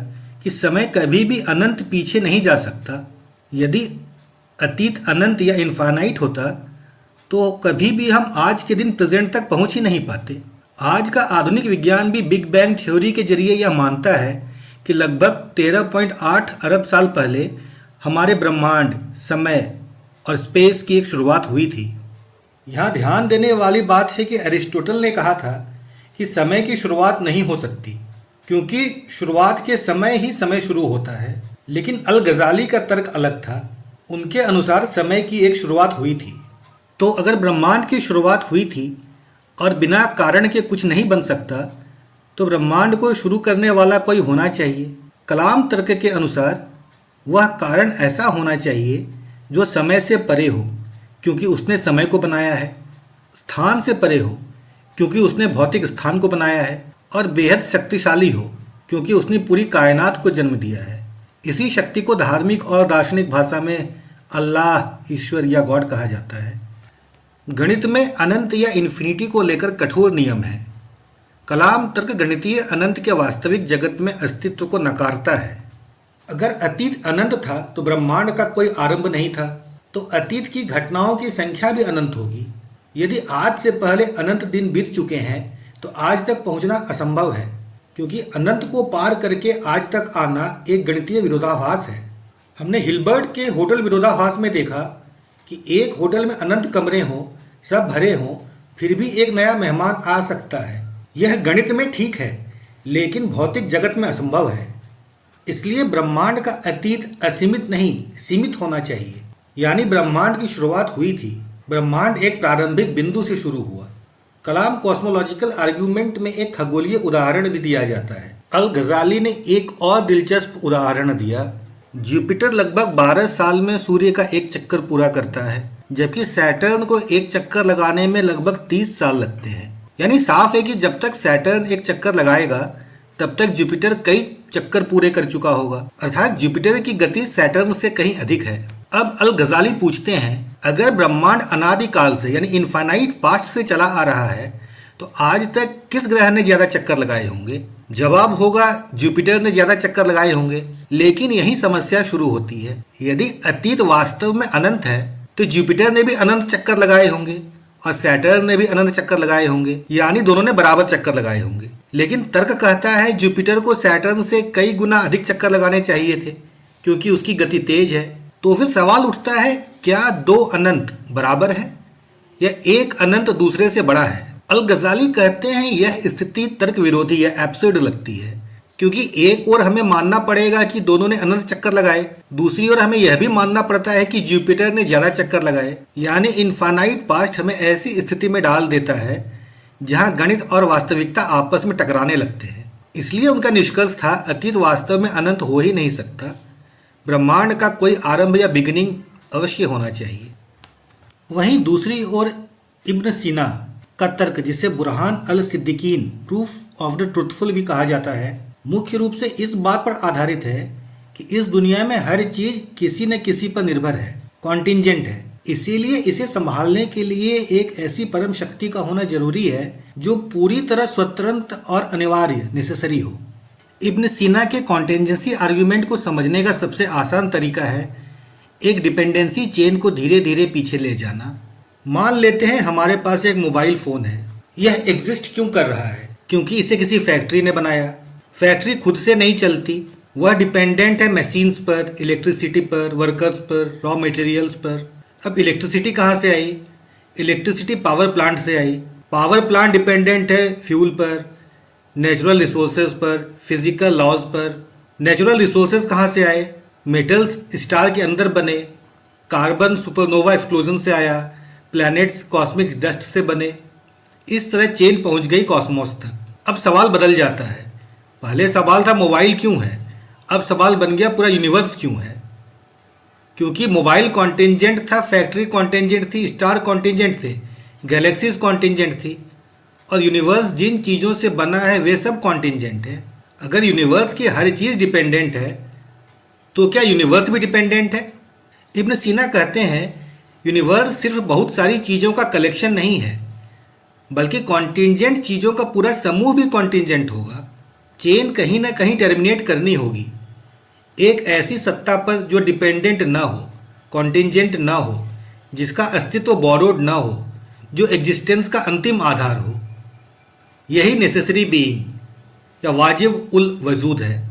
कि समय कभी भी अनंत पीछे नहीं जा सकता। यदि अतीत अनंत या इनफाइनाइट होता तो कभी भी हम आज के दिन प्रेजेंट तक पहुंच ही नहीं पाते। आज का आधुनिक विज्ञान भी बिग बैंग थ्योरी के जरिए यह मानता है कि लगभग 13.8 अरब साल पहले हमारे ब्रह्मांड, समय और स्पेस की एक शुरुआत हुई थी। यहाँ ध्यान देने वाली बात है कि अरिस्टोटल ने कहा था कि समय की शुरुआत नहीं हो सकती क्योंकि शुरुआत के समय ही समय शुरू होता है, लेकिन अल गजाली का तर्क अलग था। उनके अनुसार समय की एक शुरुआत हुई थी। तो अगर ब्रह्मांड की शुरुआत हुई थी और बिना कारण के कुछ नहीं बन सकता तो ब्रह्मांड को शुरू करने वाला कोई होना चाहिए। कलाम तर्क के अनुसार वह कारण ऐसा होना चाहिए जो समय से परे हो क्योंकि उसने समय को बनाया है, स्थान से परे हो क्योंकि उसने भौतिक स्थान को बनाया है और बेहद शक्तिशाली हो क्योंकि उसने पूरी कायनात को जन्म दिया है। इसी शक्ति को धार्मिक और दार्शनिक भाषा में अल्लाह, ईश्वर या गॉड कहा जाता है। गणित में अनंत या इन्फिनिटी को लेकर कठोर नियम है। कलाम तर्क गणितीय अनंत के वास्तविक जगत में अस्तित्व को नकारता है। अगर अतीत अनंत था तो ब्रह्मांड का कोई आरंभ नहीं था, तो अतीत की घटनाओं की संख्या भी अनंत होगी। यदि आज से पहले अनंत दिन बीत चुके हैं तो आज तक पहुंचना असंभव है, क्योंकि अनंत को पार करके आज तक आना एक गणितीय विरोधाभास है। हमने हिल्बर्ट के होटल विरोधाभास में देखा कि एक होटल में अनंत कमरे हों, सब भरे हों, फिर भी एक नया मेहमान आ सकता है। यह गणित में ठीक है, लेकिन भौतिक जगत में असंभव है। इसलिए ब्रह्मांड का अतीत असीमित नहीं, सीमित होना चाहिए। यानी ब्रह्मांड की शुरुआत हुई थी, ब्रह्मांड एक प्रारंभिक बिंदु से शुरू हुआ। कलाम कॉस्मोलॉजिकल आर्ग्यूमेंट में एक खगोलीय उदाहरण भी दिया जाता है। अल गजाली ने एक और दिलचस्प उदाहरण दिया। जुपिटर लगभग 12 साल में सूर्य का एक चक्कर पूरा करता है, जबकि सैटर्न को एक चक्कर लगाने में लगभग 30 साल लगते हैं। यानी साफ है कि जब तक सैटर्न एक चक्कर लगाएगा तब तक जुपिटर कई चक्कर पूरे कर चुका होगा, अर्थात जुपिटर की गति सैटर्न से कहीं अधिक है। अब अल गजाली पूछते हैं, अगर ब्रह्मांड अनादिकाल से यानी इनफाइनाइट पास्ट से चला आ रहा है तो आज तक किस ग्रह ने ज्यादा चक्कर लगाए होंगे? जवाब होगा जुपिटर ने ज्यादा चक्कर लगाए होंगे। लेकिन यही समस्या शुरू होती है। यदि अतीत वास्तव में अनंत है तो जुपिटर ने भी अनंत चक्कर लगाए होंगे और सैटर्न ने भी अनंत चक्कर लगाए होंगे, यानी दोनों ने बराबर चक्कर लगाए होंगे। लेकिन तर्क कहता है जुपिटर को सैटर्न से कई गुना अधिक चक्कर लगाने चाहिए थे, क्योंकि उसकी गति तेज है। तो फिर सवाल उठता है, क्या दो अनंत बराबर है या एक अनंत दूसरे से बड़ा है? अल गजाली कहते हैं यह स्थिति तर्क विरोधी या एब्सर्ड लगती है, क्योंकि एक ओर हमें मानना पड़ेगा कि दोनों ने अनंत चक्कर लगाए, दूसरी ओर हमें यह भी मानना पड़ता है कि जुपिटर ने ज्यादा चक्कर लगाए। यानी इनफाइनाइट पास्ट हमें ऐसी स्थिति में डाल देता है जहां गणित और वास्तविकता आपस में टकराने लगते हैं। इसलिए उनका निष्कर्ष था, अतीत वास्तव में अनंत हो ही नहीं सकता, ब्रह्मांड का कोई आरंभ या बिगिनिंग अवश्य होना चाहिए। वहीं दूसरी ओर इब्न सीना का तर्क, जिसे बुरहान अल सिद्दीकीन प्रूफ ऑफ द ट्रुथफुल भी कहा जाता है, मुख्य रूप से इस बात पर आधारित है कि इस दुनिया में हर चीज किसी न किसी पर निर्भर है, कॉन्टिंजेंट है। इसीलिए इसे संभालने के लिए एक ऐसी परम शक्ति का होना जरूरी है जो पूरी तरह स्वतंत्र और अनिवार्य नेसेसरी हो। इब्न सीना के कॉन्टेंजेंसी आर्ग्यूमेंट को समझने का सबसे आसान तरीका है एक डिपेंडेंसी चेन को धीरे धीरे पीछे ले जाना। मान लेते हैं हमारे पास एक मोबाइल फोन है। यह एग्जिस्ट क्यों कर रहा है? क्योंकि इसे किसी फैक्ट्री ने बनाया। फैक्ट्री खुद से नहीं चलती, वह डिपेंडेंट है मशीन्स पर, इलेक्ट्रिसिटी पर, वर्कर्स पर, रॉ मटेरियल्स पर। अब इलेक्ट्रिसिटी कहाँ से आई? इलेक्ट्रिसिटी पावर प्लांट से आई। पावर प्लांट डिपेंडेंट है फ्यूल पर, नेचुरल रिसोर्सेज पर, फिजिकल लॉज पर। नेचुरल रिसोर्सेज कहाँ से आए? मेटल्स स्टार के अंदर बने, कार्बन सुपरनोवा एक्सप्लोजन से आया, प्लैनेट्स कॉस्मिक डस्ट से बने। इस तरह चेन पहुंच गई कॉस्मोस तक। अब सवाल बदल जाता है। पहले सवाल था मोबाइल क्यों है, अब सवाल बन गया पूरा यूनिवर्स क्यों है। क्योंकि मोबाइल कॉन्टिंजेंट था, फैक्ट्री कॉन्टिंजेंट थी, स्टार कॉन्टिंजेंट थे, गैलेक्सीज कॉन्टिंजेंट थी, और यूनिवर्स जिन चीज़ों से बना है वे सब कॉन्टिंजेंट है। अगर यूनिवर्स की हर चीज़ डिपेंडेंट है तो क्या यूनिवर्स भी डिपेंडेंट है? इब्न सीना कहते हैं यूनिवर्स सिर्फ बहुत सारी चीज़ों का कलेक्शन नहीं है, बल्कि कॉन्टिंजेंट चीज़ों का पूरा समूह भी कॉन्टिंजेंट होगा। चेन कहीं ना कहीं टर्मिनेट करनी होगी एक ऐसी सत्ता पर जो डिपेंडेंट ना हो, कॉन्टिंजेंट ना हो, जिसका अस्तित्व बोरोड ना हो, जो एग्जिस्टेंस का अंतिम आधार हो। यही नेसेसरी बीइंग या वाजिब उल वजूद है।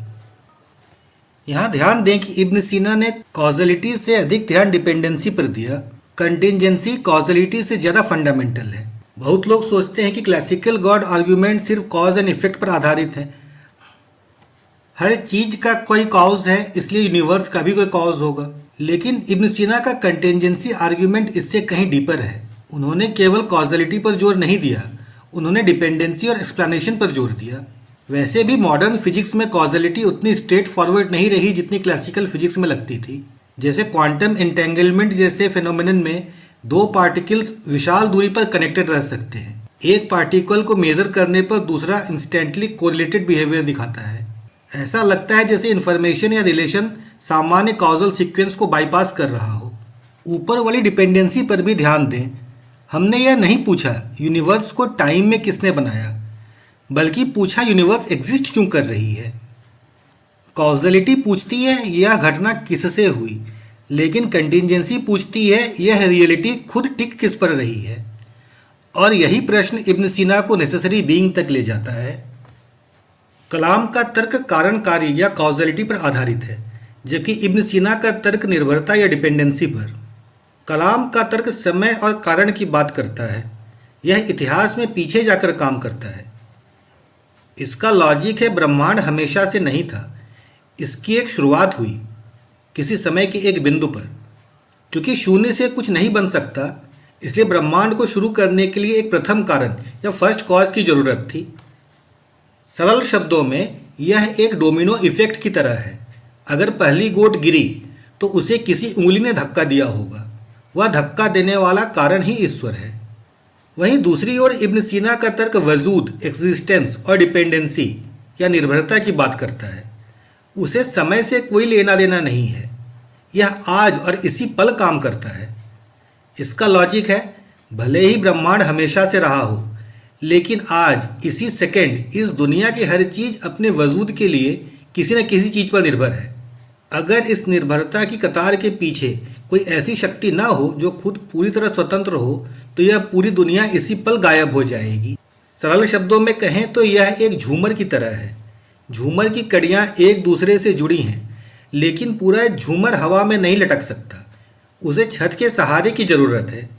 यहाँ ध्यान दें कि इब्न सीना ने कॉजलिटी से अधिक ध्यान डिपेंडेंसी पर दिया। कंटिंजेंसी कॉजलिटी से ज़्यादा फंडामेंटल है। बहुत लोग सोचते हैं कि क्लासिकल गॉड आर्ग्यूमेंट सिर्फ कॉज एंड इफेक्ट पर आधारित है। हर चीज का कोई कॉज है, इसलिए यूनिवर्स का भी कोई कॉज होगा। लेकिन इब्न सीना का कंटिंजेंसी आर्ग्यूमेंट इससे कहीं डीपर है। उन्होंने केवल कॉजलिटी पर जोर नहीं दिया, उन्होंने डिपेंडेंसी और एक्सप्लेनेशन पर जोर दिया। वैसे भी मॉडर्न फिजिक्स में कॉजलिटी उतनी स्ट्रेट फॉरवर्ड नहीं रही जितनी क्लासिकल फिजिक्स में लगती थी। जैसे क्वांटम एंटेंगलमेंट जैसे फिनोमेनन में दो पार्टिकल्स विशाल दूरी पर कनेक्टेड रह सकते हैं। एक पार्टिकल को मेजर करने पर दूसरा इंस्टेंटली कोरिलेटेड बिहेवियर दिखाता है। ऐसा लगता है जैसे इन्फॉर्मेशन या रिलेशन सामान्य कॉजल सीक्वेंस को बाईपास कर रहा हो। ऊपर वाली डिपेंडेंसी पर भी ध्यान दें। हमने यह नहीं पूछा यूनिवर्स को टाइम में किसने बनाया, बल्कि पूछा यूनिवर्स एग्जिस्ट क्यों कर रही है। कॉजलिटी पूछती है यह घटना किससे हुई, लेकिन कंटिंजेंसी पूछती है यह रियलिटी खुद टिक किस पर रही है। और यही प्रश्न इब्न सीना को नेसेसरी बीइंग तक ले जाता है। कलाम का तर्क कारणकारी या कॉजलिटी पर आधारित है, जबकि इब्न सीना का तर्क निर्भरता या डिपेंडेंसी पर। कलाम का तर्क समय और कारण की बात करता है, यह इतिहास में पीछे जाकर काम करता है। इसका लॉजिक है ब्रह्मांड हमेशा से नहीं था, इसकी एक शुरुआत हुई किसी समय के एक बिंदु पर। क्योंकि शून्य से कुछ नहीं बन सकता, इसलिए ब्रह्मांड को शुरू करने के लिए एक प्रथम कारण या फर्स्ट कॉज की जरूरत थी। सरल शब्दों में यह एक डोमिनो इफेक्ट की तरह है। अगर पहली गोट गिरी तो उसे किसी उंगली ने धक्का दिया होगा, वह धक्का देने वाला कारण ही ईश्वर है। वहीं दूसरी ओर इब्न सीना का तर्क वजूद, एग्जिस्टेंस और डिपेंडेंसी या निर्भरता की बात करता है। उसे समय से कोई लेना देना नहीं है, यह आज और इसी पल काम करता है। इसका लॉजिक है, भले ही ब्रह्मांड हमेशा से रहा हो, लेकिन आज इसी सेकंड इस दुनिया की हर चीज अपने वजूद के लिए किसी न किसी चीज पर निर्भर है। अगर इस निर्भरता की कतार के पीछे कोई ऐसी शक्ति ना हो जो खुद पूरी तरह स्वतंत्र हो, तो यह पूरी दुनिया इसी पल गायब हो जाएगी। सरल शब्दों में कहें तो यह एक झूमर की तरह है। झूमर की कड़ियाँ एक दूसरे से जुड़ी हैं, लेकिन पूरा झूमर हवा में नहीं लटक सकता। उसे छत के सहारे की जरूरत है।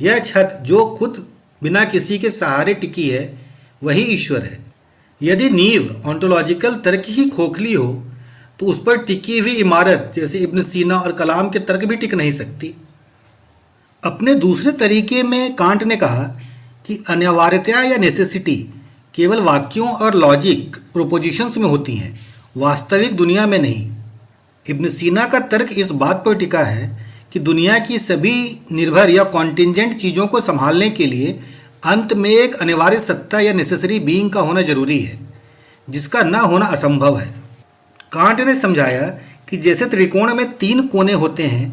यह छत जो खुद बिना किसी के सहारे टिकी है, वही ईश्वर है। यदि नींव ऑन्टोलॉजिकल तर्क ही खोखली हो, तो उस पर टिकी हुई इमारत जैसे इब्न सीना और कलाम के तर्क भी टिक नहीं सकती। अपने दूसरे तरीके में कांट ने कहा कि अनिवार्यता या नेसेसिटी केवल वाक्यों और लॉजिक प्रोपोजिशंस में होती हैं, वास्तविक दुनिया में नहीं। इब्न सीना का तर्क इस बात पर टिका है कि दुनिया की सभी निर्भर या कॉन्टिंजेंट चीज़ों को संभालने के लिए अंत में एक अनिवार्य सत्ता या नेसेसरी बीइंग का होना जरूरी है, जिसका न होना असंभव है। कांट ने समझाया कि जैसे त्रिकोण में 3 कोने होते हैं,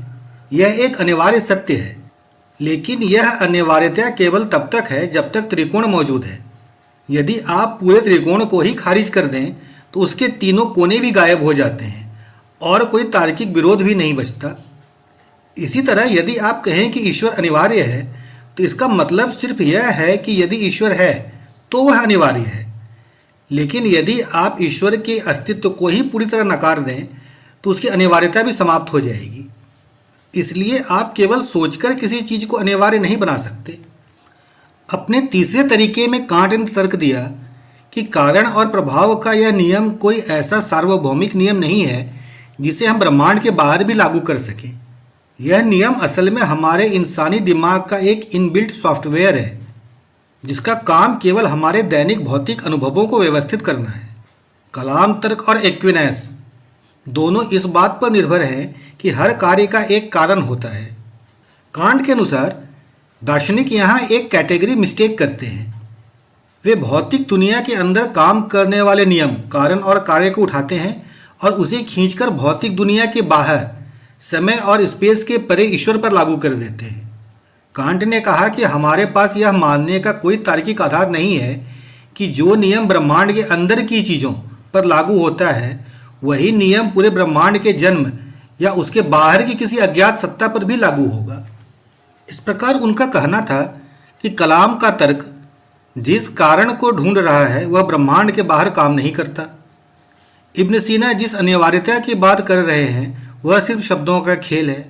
यह एक अनिवार्य सत्य है, लेकिन यह अनिवार्यता केवल तब तक है जब तक त्रिकोण मौजूद है। यदि आप पूरे त्रिकोण को ही खारिज कर दें तो उसके तीनों कोने भी गायब हो जाते हैं और कोई तार्किक विरोध भी नहीं बचता। इसी तरह यदि आप कहें कि ईश्वर अनिवार्य है, तो इसका मतलब सिर्फ यह है कि यदि ईश्वर है तो वह अनिवार्य है। लेकिन यदि आप ईश्वर के अस्तित्व को ही पूरी तरह नकार दें तो उसकी अनिवार्यता भी समाप्त हो जाएगी। इसलिए आप केवल सोचकर किसी चीज़ को अनिवार्य नहीं बना सकते। अपने तीसरे तरीके में कांट ने तर्क दिया कि कारण और प्रभाव का यह नियम कोई ऐसा सार्वभौमिक नियम नहीं है जिसे हम ब्रह्मांड के बाहर भी लागू कर सकें। यह नियम असल में हमारे इंसानी दिमाग का एक इनबिल्ट सॉफ्टवेयर है, जिसका काम केवल हमारे दैनिक भौतिक अनुभवों को व्यवस्थित करना है। कलाम तर्क और एक्विनेस दोनों इस बात पर निर्भर हैं कि हर कार्य का एक कारण होता है। कांट के अनुसार दार्शनिक यहाँ एक कैटेगरी मिस्टेक करते हैं। वे भौतिक दुनिया के अंदर काम करने वाले नियम कारण और कार्य को उठाते हैं और उसे खींचकर भौतिक दुनिया के बाहर समय और स्पेस के परे ईश्वर पर लागू कर देते हैं। कांट ने कहा कि हमारे पास यह मानने का कोई तार्किक आधार नहीं है कि जो नियम ब्रह्मांड के अंदर की चीज़ों पर लागू होता है, वही नियम पूरे ब्रह्मांड के जन्म या उसके बाहर की किसी अज्ञात सत्ता पर भी लागू होगा। इस प्रकार उनका कहना था कि कलाम का तर्क जिस कारण को ढूंढ रहा है वह ब्रह्मांड के बाहर काम नहीं करता। इब्न सीना जिस अनिवार्यता की बात कर रहे हैं वह सिर्फ शब्दों का खेल है।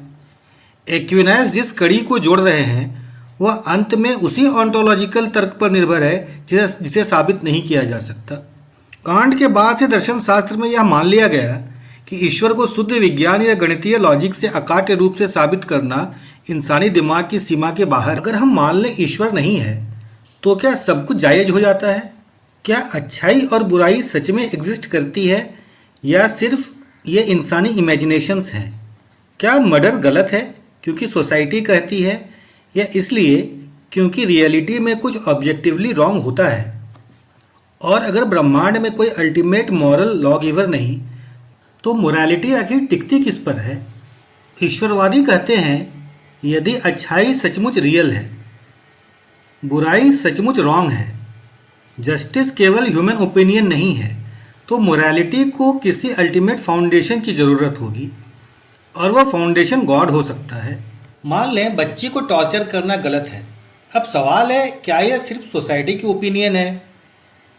एक्विनास जिस कड़ी को जोड़ रहे हैं वह अंत में उसी ऑन्टोलॉजिकल तर्क पर निर्भर है जिसे साबित नहीं किया जा सकता। कांट के बाद से दर्शन शास्त्र में यह मान लिया गया कि ईश्वर को शुद्ध विज्ञान या गणितीय लॉजिक से अकाट्य रूप से साबित करना इंसानी दिमाग की सीमा के बाहर। अगर हम मान लें ईश्वर नहीं है तो क्या सब कुछ जायज हो जाता है? क्या अच्छाई और बुराई सच में एग्जिस्ट करती है या सिर्फ ये इंसानी इमेजिनेशंस हैं? क्या मर्डर गलत है क्योंकि सोसाइटी कहती है, या इसलिए क्योंकि रियलिटी में कुछ ऑब्जेक्टिवली रॉन्ग होता है? और अगर ब्रह्मांड में कोई अल्टीमेट मॉरल लॉ गिवर नहीं, तो मोरालिटी आखिर टिकती किस पर है? ईश्वरवादी कहते हैं यदि अच्छाई सचमुच रियल है, बुराई सचमुच रॉन्ग है, जस्टिस केवल ह्यूमन ओपिनियन नहीं है, तो मोरालिटी को किसी अल्टीमेट फाउंडेशन की ज़रूरत होगी और वह फाउंडेशन गॉड हो सकता है। मान लें बच्ची को टॉर्चर करना गलत है, अब सवाल है, क्या यह सिर्फ सोसाइटी की ओपिनियन है,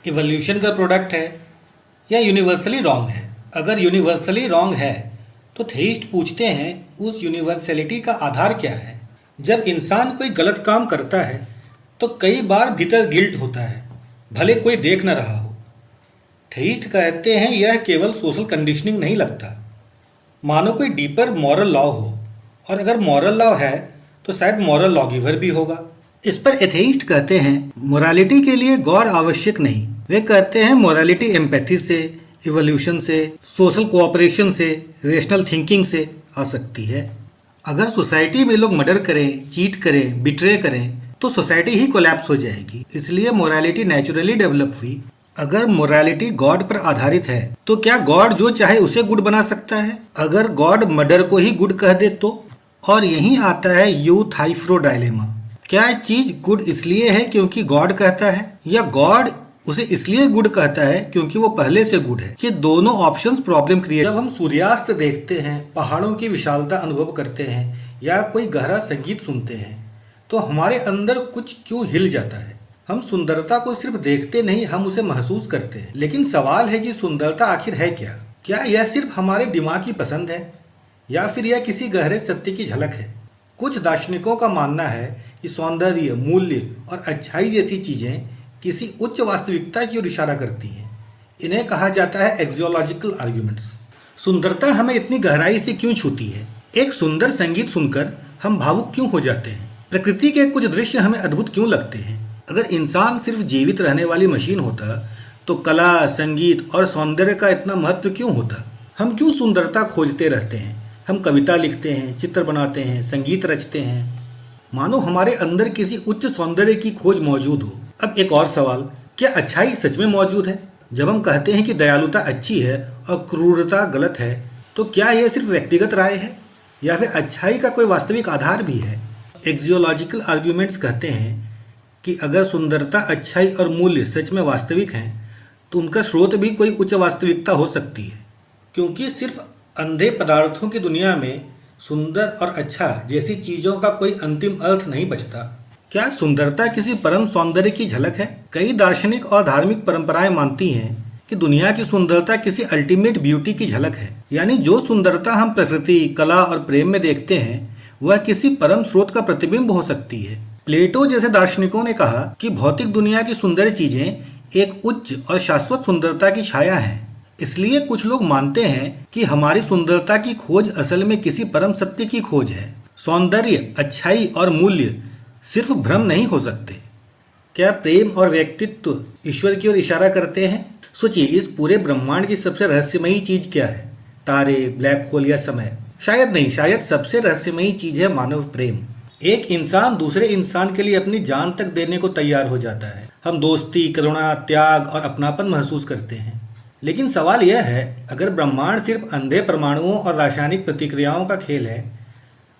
इवोल्यूशन का प्रोडक्ट है, या यूनिवर्सली रॉन्ग है? अगर यूनिवर्सली रॉन्ग है तो थेइस्ट पूछते हैं उस यूनिवर्सलिटी का आधार क्या है? जब इंसान कोई गलत काम करता है तो कई बार भीतर गिल्ट होता है, भले कोई देख न रहा हो। थेइस्ट कहते हैं यह केवल सोशल कंडीशनिंग नहीं लगता, मानो कोई डीपर मॉरल लॉ हो, और अगर मॉरल लॉ है तो शायद मॉरल लॉगिवर भी होगा। इस पर एथेइस्ट कहते हैं मोरालिटी के लिए गॉड आवश्यक नहीं। वे कहते हैं मोरालिटी एम्पैथी से, इवोल्यूशन से, सोशल कोऑपरेशन से, रेशनल थिंकिंग से आ सकती है। अगर सोसाइटी में लोग मर्डर करें, चीट करें, बिट्रे करें तो सोसाइटी ही कोलैप्स हो जाएगी। इसलिए मोरालिटी नेचुरली डेवलप हुई। अगर मोरालिटी गॉड पर आधारित है तो क्या गॉड जो चाहे उसे गुड बना सकता है? अगर गॉड मर्डर को ही गुड कह दे तो? और यहीं आता है यूथाइफ्रो डायलेमा। क्या चीज गुड इसलिए है क्योंकि गॉड कहता है, या गॉड उसे इसलिए गुड कहता है क्योंकि वो पहले से गुड है? ये दोनों ऑप्शंस प्रॉब्लम क्रिएट। जब हम सूर्यास्त देखते हैं, पहाड़ों की विशालता अनुभव करते हैं या कोई गहरा संगीत सुनते हैं तो हमारे अंदर कुछ क्यों हिल जाता है? हम सुंदरता को सिर्फ देखते नहीं, हम उसे महसूस करते हैं। लेकिन सवाल है कि सुंदरता आखिर है क्या? क्या यह सिर्फ हमारे दिमाग की पसंद है या फिर यह किसी गहरे सत्य की झलक है? कुछ दार्शनिकों का मानना है कि सौंदर्य, मूल्य और अच्छाई जैसी चीजें किसी उच्च वास्तविकता की ओर इशारा करती हैं। इन्हें कहा जाता है एक्सियोलॉजिकल आर्ग्यूमेंट्स। सुंदरता हमें इतनी गहराई से क्यों छूती है? एक सुंदर संगीत सुनकर हम भावुक क्यों हो जाते हैं? प्रकृति के कुछ दृश्य हमें अद्भुत क्यों लगते हैं? अगर इंसान सिर्फ जीवित रहने वाली मशीन होता तो कला, संगीत और सौंदर्य का इतना महत्व क्यों होता? हम क्यों सुंदरता खोजते रहते हैं? हम कविता लिखते हैं, चित्र बनाते हैं, संगीत रचते हैं, मानो हमारे अंदर किसी उच्च सौंदर्य की खोज मौजूद हो। अब एक और सवाल, क्या अच्छाई सच में मौजूद है? जब हम कहते हैं कि दयालुता अच्छी है और क्रूरता गलत है तो क्या यह सिर्फ व्यक्तिगत राय है या फिर अच्छाई का कोई वास्तविक आधार भी है? एक्सियोलॉजिकल आर्ग्यूमेंट्स कहते हैं कि अगर सुंदरता, अच्छाई और मूल्य सच में वास्तविक हैं तो उनका स्रोत भी कोई उच्च वास्तविकता हो सकती है, क्योंकि सिर्फ अंधे पदार्थों की दुनिया में सुंदर और अच्छा जैसी चीजों का कोई अंतिम अर्थ नहीं बचता। क्या सुंदरता किसी परम सौंदर्य की झलक है? कई दार्शनिक और धार्मिक परंपराएं मानती हैं कि दुनिया की सुंदरता किसी अल्टीमेट ब्यूटी की झलक है, यानी जो सुंदरता हम प्रकृति, कला और प्रेम में देखते हैं वह किसी परम स्रोत का प्रतिबिंब हो सकती है। प्लेटो जैसे दार्शनिकों ने कहा कि भौतिक दुनिया की सुंदर चीजें एक उच्च और शाश्वत सुंदरता की छाया हैं। इसलिए कुछ लोग मानते हैं कि हमारी सुंदरता की खोज असल में किसी परम सत्य की खोज है। सौंदर्य, अच्छाई और मूल्य सिर्फ भ्रम नहीं हो सकते। क्या प्रेम और व्यक्तित्व ईश्वर की ओर इशारा करते हैं? सोचिए, इस पूरे ब्रह्मांड की सबसे रहस्यमयी चीज क्या है? तारे, ब्लैक होल या समय? शायद नहीं, शायद सबसे रहस्यमयी चीज है मानव प्रेम। एक इंसान दूसरे इंसान के लिए अपनी जान तक देने को तैयार हो जाता है। हम दोस्ती, करुणा, त्याग और अपनापन महसूस करते हैं। लेकिन सवाल यह है, अगर ब्रह्मांड सिर्फ अंधे परमाणुओं और रासायनिक प्रतिक्रियाओं का खेल है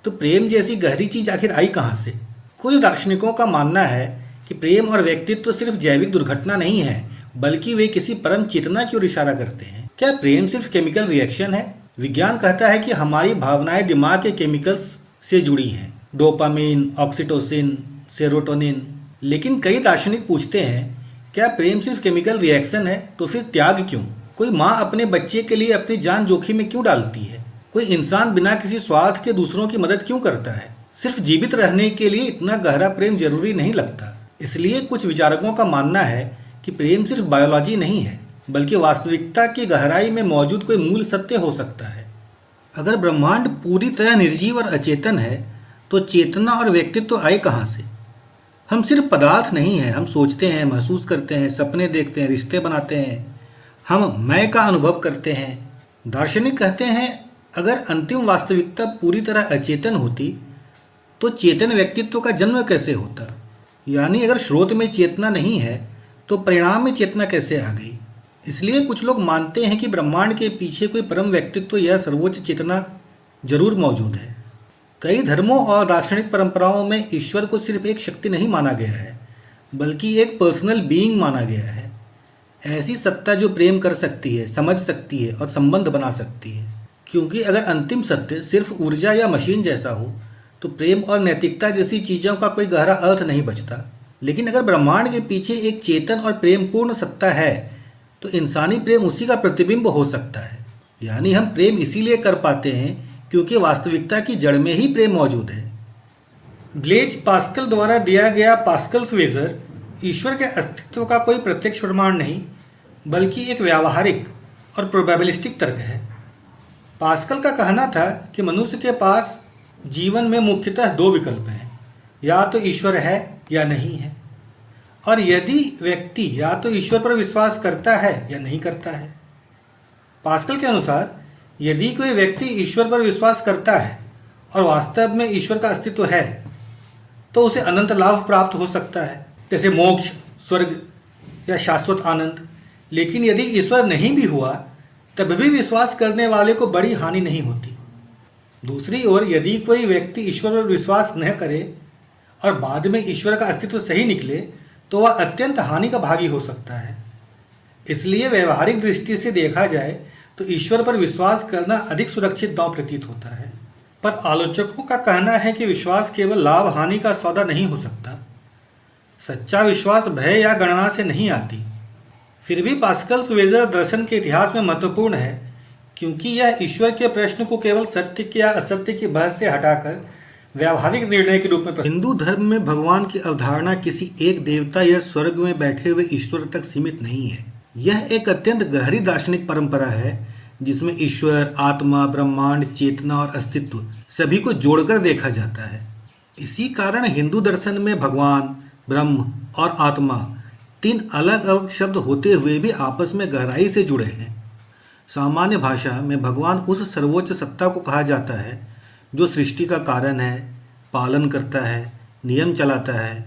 तो प्रेम जैसी गहरी चीज आखिर आई कहां से? कुछ दार्शनिकों का मानना है कि प्रेम और व्यक्तित्व सिर्फ जैविक दुर्घटना नहीं है, बल्कि वे किसी परम चेतना की ओर इशारा करते हैं। क्या प्रेम सिर्फ केमिकल रिएक्शन है? विज्ञान कहता है कि हमारी भावनाएं दिमाग के केमिकल्स से जुड़ी हैं, डोपामिन, ऑक्सीटोसिन, सेरोटोनिन। लेकिन कई दार्शनिक पूछते हैं, क्या प्रेम सिर्फ केमिकल रिएक्शन है? तो फिर त्याग क्यों? कोई माँ अपने बच्चे के लिए अपनी जान जोखिम में क्यों डालती है? कोई इंसान बिना किसी स्वार्थ के दूसरों की मदद क्यों करता है? सिर्फ जीवित रहने के लिए इतना गहरा प्रेम जरूरी नहीं लगता। इसलिए कुछ विचारकों का मानना है कि प्रेम सिर्फ बायोलॉजी नहीं है, बल्कि वास्तविकता की गहराई में मौजूद कोई मूल सत्य हो सकता है। अगर ब्रह्मांड पूरी तरह निर्जीव और अचेतन है तो चेतना और व्यक्तित्व आए कहाँ से? हम सिर्फ पदार्थ नहीं हैं, हम सोचते हैं, महसूस करते हैं, सपने देखते हैं, रिश्ते बनाते हैं, हम मैं का अनुभव करते हैं। दार्शनिक कहते हैं अगर अंतिम वास्तविकता पूरी तरह अचेतन होती तो चेतन व्यक्तित्व का जन्म कैसे होता? यानी अगर स्रोत में चेतना नहीं है तो परिणाम में चेतना कैसे आ गई? इसलिए कुछ लोग मानते हैं कि ब्रह्मांड के पीछे कोई परम व्यक्तित्व या सर्वोच्च चेतना जरूर मौजूद है। कई धर्मों और दार्शनिक परंपराओं में ईश्वर को सिर्फ एक शक्ति नहीं माना गया है, बल्कि एक पर्सनल बीइंग माना गया है। ऐसी सत्ता जो प्रेम कर सकती है, समझ सकती है और संबंध बना सकती है। क्योंकि अगर अंतिम सत्य सिर्फ ऊर्जा या मशीन जैसा हो तो प्रेम और नैतिकता जैसी चीज़ों का कोई गहरा अर्थ नहीं बचता। लेकिन अगर ब्रह्मांड के पीछे एक चेतन और प्रेमपूर्ण सत्ता है तो इंसानी प्रेम उसी का प्रतिबिंब हो सकता है। यानी हम प्रेम इसीलिए कर पाते हैं क्योंकि वास्तविकता की जड़ में ही प्रेम मौजूद है। ब्लेज पास्कल द्वारा दिया गया पास्कल्स वेजर ईश्वर के अस्तित्व का कोई प्रत्यक्ष प्रमाण नहीं बल्कि एक व्यावहारिक और प्रोबेबिलिस्टिक तर्क है। पास्कल का कहना था कि मनुष्य के पास जीवन में मुख्यतः दो विकल्प हैं, या तो ईश्वर है या नहीं है, और यदि व्यक्ति या तो ईश्वर पर विश्वास करता है या नहीं करता है। पास्कल के अनुसार यदि कोई व्यक्ति ईश्वर पर विश्वास करता है और वास्तव में ईश्वर का अस्तित्व है तो उसे अनंत लाभ प्राप्त हो सकता है, जैसे मोक्ष, स्वर्ग या शाश्वत आनंद। लेकिन यदि ईश्वर नहीं भी हुआ तब भी विश्वास करने वाले को बड़ी हानि नहीं होती। दूसरी ओर यदि कोई व्यक्ति ईश्वर पर विश्वास न करे और बाद में ईश्वर का अस्तित्व सही निकले तो वह अत्यंत हानि का भागी हो सकता है। इसलिए व्यवहारिक दृष्टि से देखा जाए तो ईश्वर पर विश्वास करना अधिक सुरक्षित दांव प्रतीत होता है। पर आलोचकों का कहना है कि विश्वास केवल लाभ हानि का सौदा नहीं हो सकता। सच्चा विश्वास भय या गणना से नहीं आती। फिर भी पास्कल्स वेजर दर्शन के इतिहास में महत्वपूर्ण है क्योंकि यह ईश्वर के प्रश्न को केवल सत्य या असत्य की बहस से हटाकर व्यावहारिक निर्णय के रूप में हिंदू धर्म में भगवान की अवधारणा किसी एक देवता या स्वर्ग में बैठे हुए ईश्वर तक सीमित नहीं है। यह एक अत्यंत गहरी दार्शनिक परंपरा है जिसमें ईश्वर, आत्मा, ब्रह्मांड, चेतना और अस्तित्व सभी को जोड़कर देखा जाता है। इसी कारण हिंदू दर्शन में भगवान, ब्रह्म और आत्मा तीन अलग अलग शब्द होते हुए भी आपस में गहराई से जुड़े हैं। सामान्य भाषा में भगवान उस सर्वोच्च सत्ता को कहा जाता है जो सृष्टि का कारण है, पालन करता है, नियम चलाता है,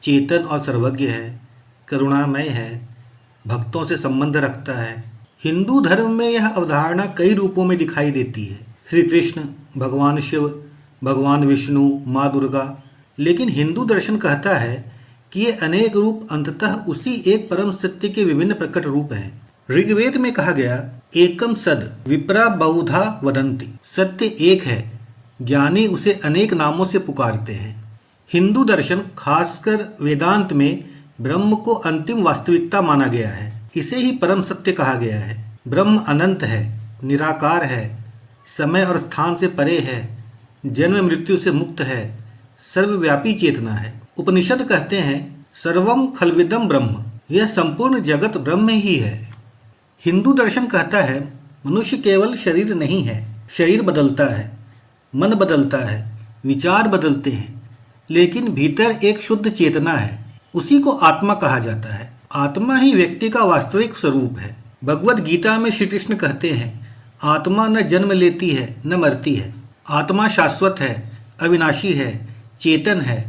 चेतन और सर्वज्ञ है, करुणामय है, भक्तों से संबंध रखता है। हिंदू धर्म में यह अवधारणा कई रूपों में दिखाई देती है, श्री कृष्ण, भगवान शिव, भगवान विष्णु, माँ दुर्गा। लेकिन हिंदू दर्शन कहता है कि ये अनेक रूप अंततः उसी एक परम सत्य के विभिन्न प्रकट रूप हैं। ऋग्वेद में कहा गया, एकम सद विप्रा बहुधा वदंती, सत्य एक है, ज्ञानी उसे अनेक नामों से पुकारते हैं। हिंदू दर्शन खासकर वेदांत में ब्रह्म को अंतिम वास्तविकता माना गया है। इसे ही परम सत्य कहा गया है। ब्रह्म अनंत है, निराकार है, समय और स्थान से परे है, जन्म मृत्यु से मुक्त है, सर्वव्यापी चेतना है। उपनिषद कहते हैं सर्वम खलविदम ब्रह्म, यह संपूर्ण जगत ब्रह्म ही है। हिंदू दर्शन कहता है मनुष्य केवल शरीर नहीं है, शरीर बदलता है, मन बदलता है, विचार बदलते हैं, लेकिन भीतर एक शुद्ध चेतना है, उसी को आत्मा कहा जाता है। आत्मा ही व्यक्ति का वास्तविक स्वरूप है। भगवद गीता में श्री कृष्ण कहते हैं आत्मा न जन्म लेती है न मरती है, आत्मा शाश्वत है, अविनाशी है, चेतन है,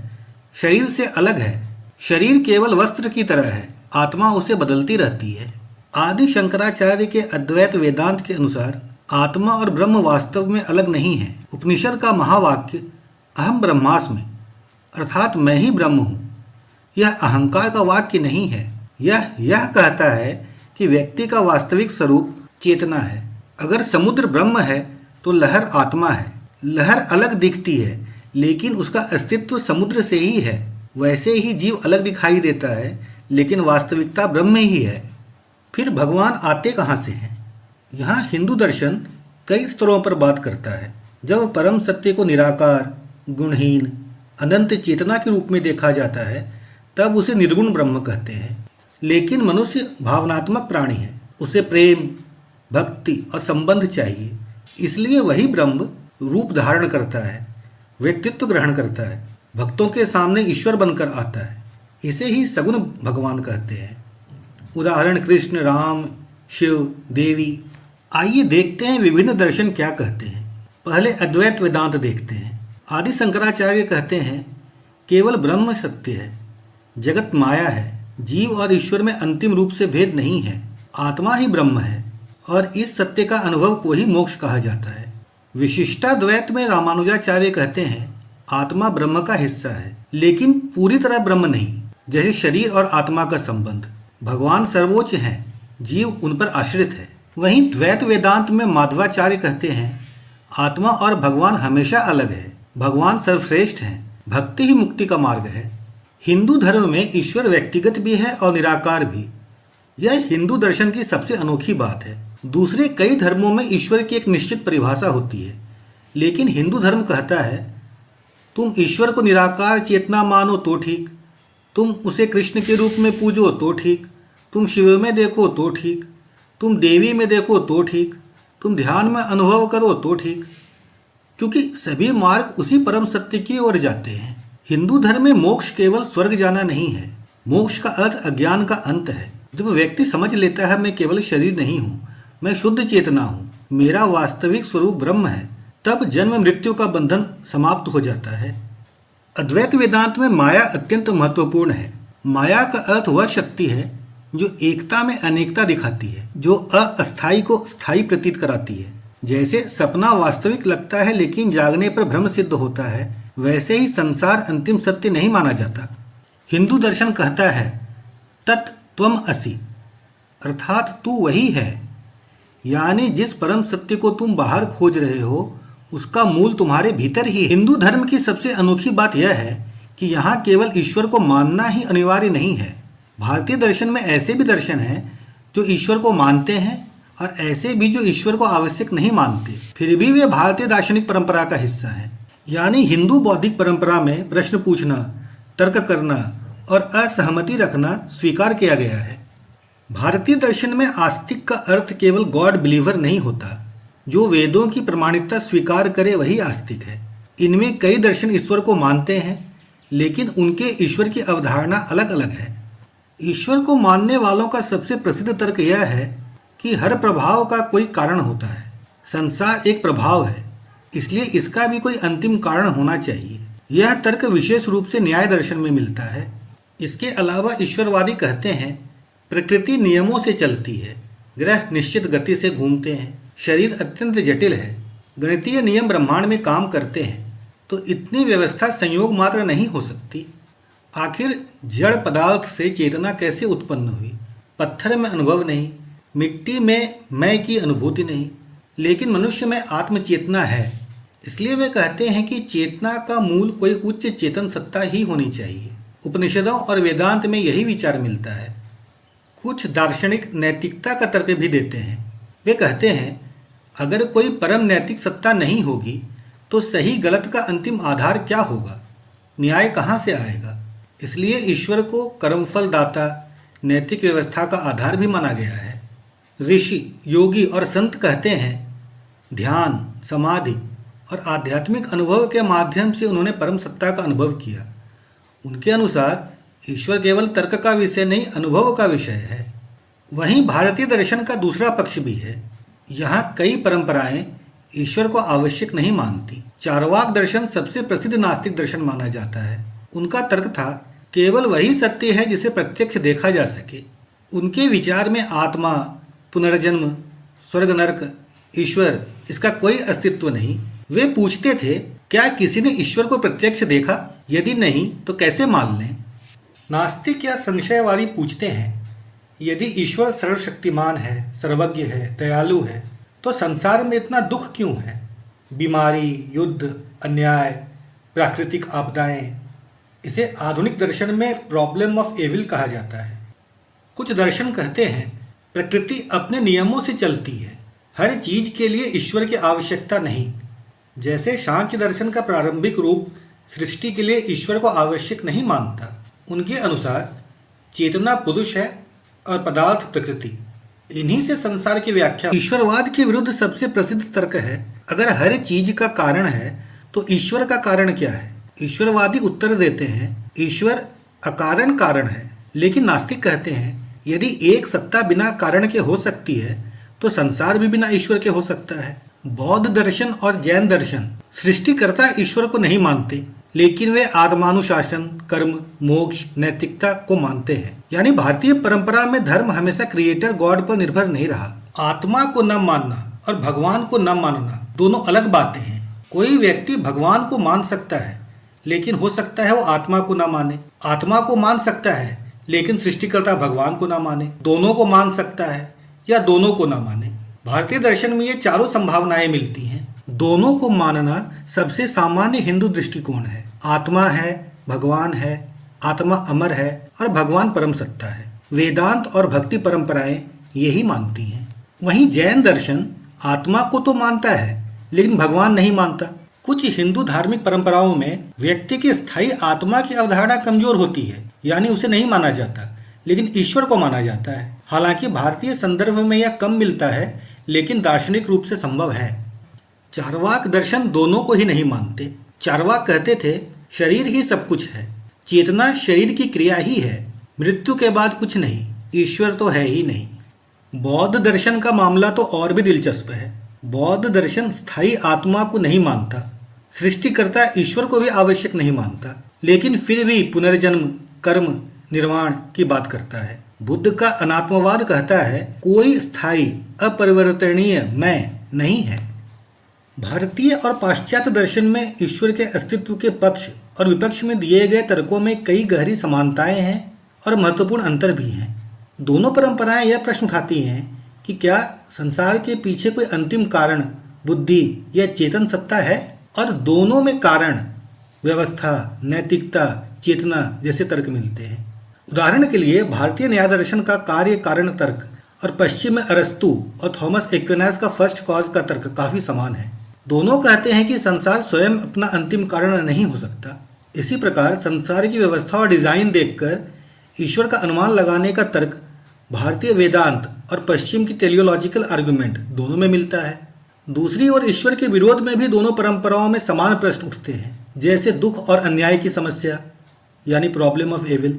शरीर से अलग है। शरीर केवल वस्त्र की तरह है, आत्मा उसे बदलती रहती है। आदि शंकराचार्य के अद्वैत वेदांत के अनुसार आत्मा और ब्रह्म वास्तव में अलग नहीं है। उपनिषद का महावाक्य अहम ब्रह्मास्मि अर्थात मैं ही ब्रह्म हूँ, यह अहंकार का वाक्य नहीं है। यह कहता है कि व्यक्ति का वास्तविक स्वरूप चेतना है। अगर समुद्र ब्रह्म है तो लहर आत्मा है। लहर अलग दिखती है लेकिन उसका अस्तित्व समुद्र से ही है। वैसे ही जीव अलग दिखाई देता है लेकिन वास्तविकता ब्रह्म ही है। फिर भगवान आते कहाँ से हैं? यहाँ हिंदू दर्शन कई स्तरों पर बात करता है। जब परम सत्य को निराकार, गुणहीन, अनंत चेतना के रूप में देखा जाता है तब उसे निर्गुण ब्रह्म कहते हैं। लेकिन मनुष्य भावनात्मक प्राणी है, उसे प्रेम, भक्ति और संबंध चाहिए। इसलिए वही ब्रह्म रूप धारण करता है, व्यक्तित्व ग्रहण करता है, भक्तों के सामने ईश्वर बनकर आता है। इसे ही सगुण भगवान कहते हैं। उदाहरण कृष्ण, राम, शिव, देवी। आइए देखते हैं विभिन्न दर्शन क्या कहते हैं। पहले अद्वैत वेदांत देखते हैं। आदि शंकराचार्य कहते हैं केवल ब्रह्म सत्य है, जगत माया है, जीव और ईश्वर में अंतिम रूप से भेद नहीं है, आत्मा ही ब्रह्म है और इस सत्य का अनुभव को ही मोक्ष कहा जाता है। विशिष्टाद्वैत में रामानुजाचार्य कहते हैं आत्मा ब्रह्म का हिस्सा है लेकिन पूरी तरह ब्रह्म नहीं, जैसे शरीर और आत्मा का संबंध। भगवान सर्वोच्च हैं, जीव उन पर आश्रित है। वहीं द्वैत वेदांत में माधवाचार्य कहते हैं आत्मा और भगवान हमेशा अलग है, भगवान सर्वश्रेष्ठ हैं, भक्ति ही मुक्ति का मार्ग है। हिंदू धर्म में ईश्वर व्यक्तिगत भी है और निराकार भी। यह हिंदू दर्शन की सबसे अनोखी बात है। दूसरे कई धर्मों में ईश्वर की एक निश्चित परिभाषा होती है, लेकिन हिंदू धर्म कहता है तुम ईश्वर को निराकार चेतना मानो तो ठीक, तुम उसे कृष्ण के रूप में पूजो तो ठीक, तुम शिव में देखो तो ठीक, तुम देवी में देखो तो ठीक, तुम ध्यान में अनुभव करो तो ठीक, क्योंकि सभी मार्ग उसी परम सत्य की ओर जाते हैं। हिंदू धर्म में मोक्ष केवल स्वर्ग जाना नहीं है। मोक्ष का अर्थ अज्ञान का अंत है। जब व्यक्ति समझ लेता है मैं केवल शरीर नहीं हूँ, मैं शुद्ध चेतना हूँ, मेरा वास्तविक स्वरूप ब्रह्म है, तब जन्म मृत्यु का बंधन समाप्त हो जाता है। अद्वैत वेदांत में माया अत्यंत महत्वपूर्ण है। माया का अर्थ वह शक्ति है जो एकता में अनेकता दिखाती है, जो अस्थाई को स्थायी प्रतीत कराती है। जैसे सपना वास्तविक लगता है लेकिन जागने पर भ्रम सिद्ध होता है, वैसे ही संसार अंतिम सत्य नहीं माना जाता। हिंदू दर्शन कहता है तत् त्वम असि, अर्थात तू वही है, यानी जिस परम सत्य को तुम बाहर खोज रहे हो उसका मूल तुम्हारे भीतर ही है। हिंदू धर्म की सबसे अनोखी बात यह है कि यहाँ केवल ईश्वर को मानना ही अनिवार्य नहीं है। भारतीय दर्शन में ऐसे भी दर्शन हैं जो ईश्वर को मानते हैं और ऐसे भी जो ईश्वर को आवश्यक नहीं मानते, फिर भी वे भारतीय दार्शनिक परंपरा का हिस्सा हैं। यानी हिंदू बौद्धिक परंपरा में प्रश्न पूछना, तर्क करना और असहमति रखना स्वीकार किया गया है। भारतीय दर्शन में आस्तिक का अर्थ केवल गॉड बिलीवर नहीं होता। जो वेदों की प्रमाणिकता स्वीकार करे वही आस्तिक है। इनमें कई दर्शन ईश्वर को मानते हैं, लेकिन उनके ईश्वर की अवधारणा अलग अलग है। ईश्वर को मानने वालों का सबसे प्रसिद्ध तर्क यह है कि हर प्रभाव का कोई कारण होता है। संसार एक प्रभाव है, इसलिए इसका भी कोई अंतिम कारण होना चाहिए। यह तर्क विशेष रूप से न्याय दर्शन में मिलता है। इसके अलावा ईश्वरवादी कहते हैं प्रकृति नियमों से चलती है, ग्रह निश्चित गति से घूमते हैं, शरीर अत्यंत जटिल है, गणितीय नियम ब्रह्मांड में काम करते हैं, तो इतनी व्यवस्था संयोग मात्र नहीं हो सकती। आखिर जड़ पदार्थ से चेतना कैसे उत्पन्न हुई? पत्थर में अनुभव नहीं, मिट्टी में मैं की अनुभूति नहीं, लेकिन मनुष्य में आत्मचेतना है। इसलिए वे कहते हैं कि चेतना का मूल कोई उच्च चेतन सत्ता ही होनी चाहिए। उपनिषदों और वेदांत में यही विचार मिलता है। कुछ दार्शनिक नैतिकता का तर्क भी देते हैं। वे कहते हैं अगर कोई परम नैतिक सत्ता नहीं होगी तो सही गलत का अंतिम आधार क्या होगा? न्याय कहाँ से आएगा? इसलिए ईश्वर को कर्मफल दाता, नैतिक व्यवस्था का आधार भी माना गया है। ऋषि, योगी और संत कहते हैं ध्यान, समाधि और आध्यात्मिक अनुभव के माध्यम से उन्होंने परम सत्ता का अनुभव किया। उनके अनुसार ईश्वर केवल तर्क का विषय नहीं, अनुभव का विषय है। वहीं भारतीय दर्शन का दूसरा पक्ष भी है। यहाँ कई परंपराएं ईश्वर को आवश्यक नहीं मानती। चार्वाक दर्शन सबसे प्रसिद्ध नास्तिक दर्शन माना जाता है। उनका तर्क था केवल वही सत्य है जिसे प्रत्यक्ष देखा जा सके। उनके विचार में आत्मा, पुनर्जन्म, स्वर्ग नरक, ईश्वर, इसका कोई अस्तित्व नहीं। वे पूछते थे क्या किसी ने ईश्वर को प्रत्यक्ष देखा? यदि नहीं तो कैसे मान लें? नास्तिक या संशयवादी पूछते हैं यदि ईश्वर सर्वशक्तिमान है, सर्वज्ञ है, दयालु है, तो संसार में इतना दुख क्यों है? बीमारी, युद्ध, अन्याय, प्राकृतिक आपदाएं, इसे आधुनिक दर्शन में प्रॉब्लम ऑफ एविल कहा जाता है। कुछ दर्शन कहते हैं प्रकृति अपने नियमों से चलती है, हर चीज के लिए ईश्वर की आवश्यकता नहीं। जैसे सांख्य दर्शन का प्रारंभिक रूप सृष्टि के लिए ईश्वर को आवश्यक नहीं मानता। उनके अनुसार चेतना पुरुष है और पदार्थ प्रकृति, इन्हीं से संसार की व्याख्या। ईश्वरवाद के विरुद्ध सबसे प्रसिद्ध तर्क है अगर हर चीज का कारण है तो ईश्वर का कारण क्या है? ईश्वरवादी उत्तर देते हैं ईश्वर अकारण कारण है, लेकिन नास्तिक कहते हैं यदि एक सत्ता बिना कारण के हो सकती है तो संसार भी बिना ईश्वर के हो सकता है। बौद्ध दर्शन और जैन दर्शन सृष्टिकर्ता ईश्वर को नहीं मानते, लेकिन वे आत्मानुशासन, कर्म, मोक्ष, नैतिकता को मानते हैं। यानी भारतीय परंपरा में धर्म हमेशा क्रिएटर गॉड पर निर्भर नहीं रहा। आत्मा को न मानना और भगवान को न मानना दोनों अलग बातें हैं। कोई व्यक्ति भगवान को मान सकता है, लेकिन हो सकता है वो आत्मा को न माने। आत्मा को मान सकता है, लेकिन सृष्टिकर्ता भगवान को न माने। दोनों को मान सकता है या दोनों को न माने। भारतीय दर्शन में ये चारों संभावनाएं मिलती हैं। दोनों को मानना सबसे सामान्य हिंदू दृष्टिकोण है। आत्मा है, भगवान है, आत्मा अमर है और भगवान परम सत्ता है। वेदांत और भक्ति परंपराएं यही मानती हैं। वहीं जैन दर्शन आत्मा को तो मानता है लेकिन भगवान नहीं मानता। कुछ हिंदू धार्मिक परंपराओं में व्यक्ति की स्थायी आत्मा की अवधारणा कमजोर होती है, यानी उसे नहीं माना जाता, लेकिन ईश्वर को माना जाता है। हालांकि भारतीय संदर्भ में यह कम मिलता है, लेकिन दार्शनिक रूप से संभव है। चार्वाक दर्शन दोनों को ही नहीं मानते। चार्वाक कहते थे शरीर ही सब कुछ है, चेतना शरीर की क्रिया ही है, मृत्यु के बाद कुछ नहीं, ईश्वर तो है ही नहीं। बौद्ध दर्शन का मामला तो और भी दिलचस्प है। बौद्ध दर्शन स्थायी आत्मा को नहीं मानता, सृष्टिकर्ता ईश्वर को भी आवश्यक नहीं मानता, लेकिन फिर भी पुनर्जन्म, कर्म, निर्वाण की बात करता है। बुद्ध का अनात्मवाद कहता है कोई स्थायी अपरिवर्तनीय मैं नहीं है। भारतीय और पाश्चात्य दर्शन में ईश्वर के अस्तित्व के पक्ष और विपक्ष में दिए गए तर्कों में कई गहरी समानताएं हैं और महत्वपूर्ण अंतर भी हैं। दोनों परंपराएं यह प्रश्न उठाती हैं कि क्या संसार के पीछे कोई अंतिम कारण, बुद्धि या चेतन सत्ता है, और दोनों में कारण, व्यवस्था, नैतिकता, चेतना जैसे तर्क मिलते हैं। उदाहरण के लिए भारतीय न्याय दर्शन का कार्य कारण तर्क और पश्चिम में अरस्तु और थॉमस एक्विनास का फर्स्ट कॉज का तर्क काफी समान है। दोनों कहते हैं कि संसार स्वयं अपना अंतिम कारण नहीं हो सकता। इसी प्रकार संसार की व्यवस्था और डिजाइन देखकर ईश्वर का अनुमान लगाने का तर्क भारतीय वेदांत और पश्चिम की टेलियोलॉजिकल आर्गुमेंट दोनों में मिलता है। दूसरी ओर ईश्वर के विरोध में भी दोनों परंपराओं में समान प्रश्न उठते हैं, जैसे दुख और अन्याय की समस्या यानी प्रॉब्लम ऑफ एविल,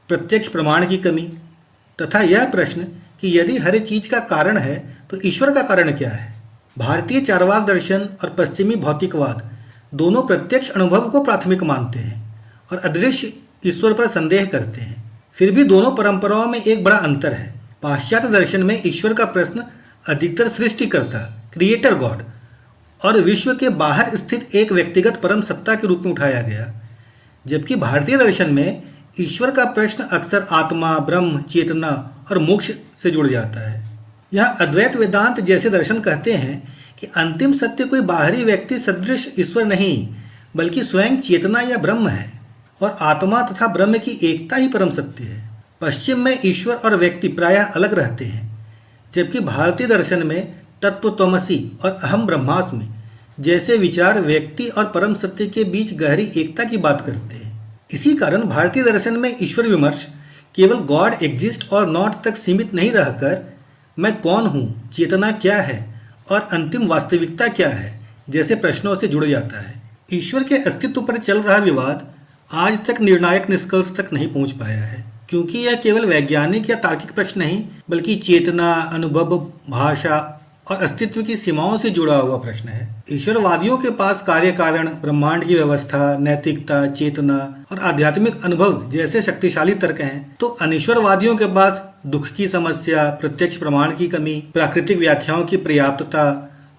प्रत्यक्ष प्रमाण की कमी, तथा यह प्रश्न कि यदि हर चीज का कारण है तो ईश्वर का कारण क्या है। भारतीय चार्वाक दर्शन और पश्चिमी भौतिकवाद दोनों प्रत्यक्ष अनुभव को प्राथमिक मानते हैं और अदृश्य ईश्वर पर संदेह करते हैं। फिर भी दोनों परंपराओं में एक बड़ा अंतर है। पाश्चात्य दर्शन में ईश्वर का प्रश्न अधिकतर सृष्टिकर्ता, क्रिएटर गॉड, और विश्व के बाहर स्थित एक व्यक्तिगत परम सत्ता के रूप में उठाया गया, जबकि भारतीय दर्शन में ईश्वर का प्रश्न अक्सर आत्मा, ब्रह्म, चेतना और मोक्ष से जुड़ जाता है। यह अद्वैत वेदांत जैसे दर्शन कहते हैं कि अंतिम सत्य कोई बाहरी व्यक्ति सदृश ईश्वर नहीं, बल्कि स्वयं चेतना या ब्रह्म है, और आत्मा तथा ब्रह्म की एकता ही परम सत्य है। पश्चिम में ईश्वर और व्यक्ति प्रायः अलग रहते हैं, जबकि भारतीय दर्शन में तत्वत्वमसि और अहम ब्रह्मास्मि जैसे विचार व्यक्ति और परम सत्य के बीच गहरी एकता की बात करते हैं। इसी कारण भारतीय दर्शन में ईश्वर विमर्श केवल गॉड एग्जिस्ट और नॉट तक सीमित नहीं रहकर मैं कौन हूँ, चेतना क्या है और अंतिम वास्तविकता क्या है जैसे प्रश्नों से जुड़ जाता है। ईश्वर के अस्तित्व पर चल रहा विवाद आज तक निर्णायक निष्कर्ष तक नहीं पहुंच पाया है, क्योंकि यह केवल वैज्ञानिक या तार्किक प्रश्न नहीं, बल्कि चेतना, अनुभव, भाषा और अस्तित्व की सीमाओं से जुड़ा हुआ प्रश्न है। ईश्वरवादियों के पास कार्य कारण, ब्रह्मांड की व्यवस्था, नैतिकता, चेतना और आध्यात्मिक अनुभव जैसे शक्तिशाली तर्क हैं, तो अनीश्वरवादियों के पास दुख की समस्या, प्रत्यक्ष प्रमाण की कमी, प्राकृतिक व्याख्याओं की पर्याप्तता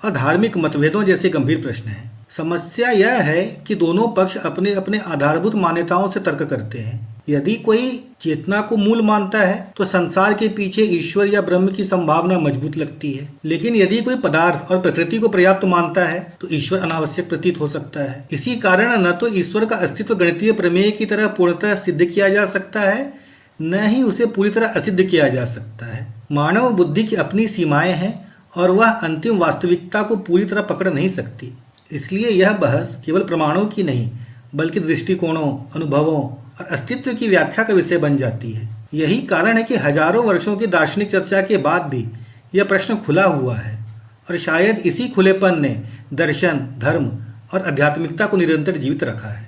और धार्मिक मतभेदों जैसे गंभीर प्रश्न हैं। समस्या यह है कि दोनों पक्ष अपने अपने आधारभूत मान्यताओं से तर्क करते हैं। यदि कोई चेतना को मूल मानता है तो संसार के पीछे ईश्वर या ब्रह्म की संभावना मजबूत लगती है, लेकिन यदि कोई पदार्थ और प्रकृति को पर्याप्त मानता है तो ईश्वर अनावश्यक प्रतीत हो सकता है। इसी कारण न तो ईश्वर का अस्तित्व गणितीय प्रमेय की तरह पूर्णतः सिद्ध किया जा सकता है, न ही उसे पूरी तरह असिद्ध किया जा सकता है। मानव बुद्धि की अपनी सीमाएं हैं और वह अंतिम वास्तविकता को पूरी तरह पकड़ नहीं सकती। इसलिए यह बहस केवल प्रमाणों की नहीं, बल्कि दृष्टिकोणों, अनुभवों और अस्तित्व की व्याख्या का विषय बन जाती है। यही कारण है कि हजारों वर्षों की दार्शनिक चर्चा के बाद भी यह प्रश्न खुला हुआ है, और शायद इसी खुलेपन ने दर्शन, धर्म और आध्यात्मिकता को निरंतर जीवित रखा है।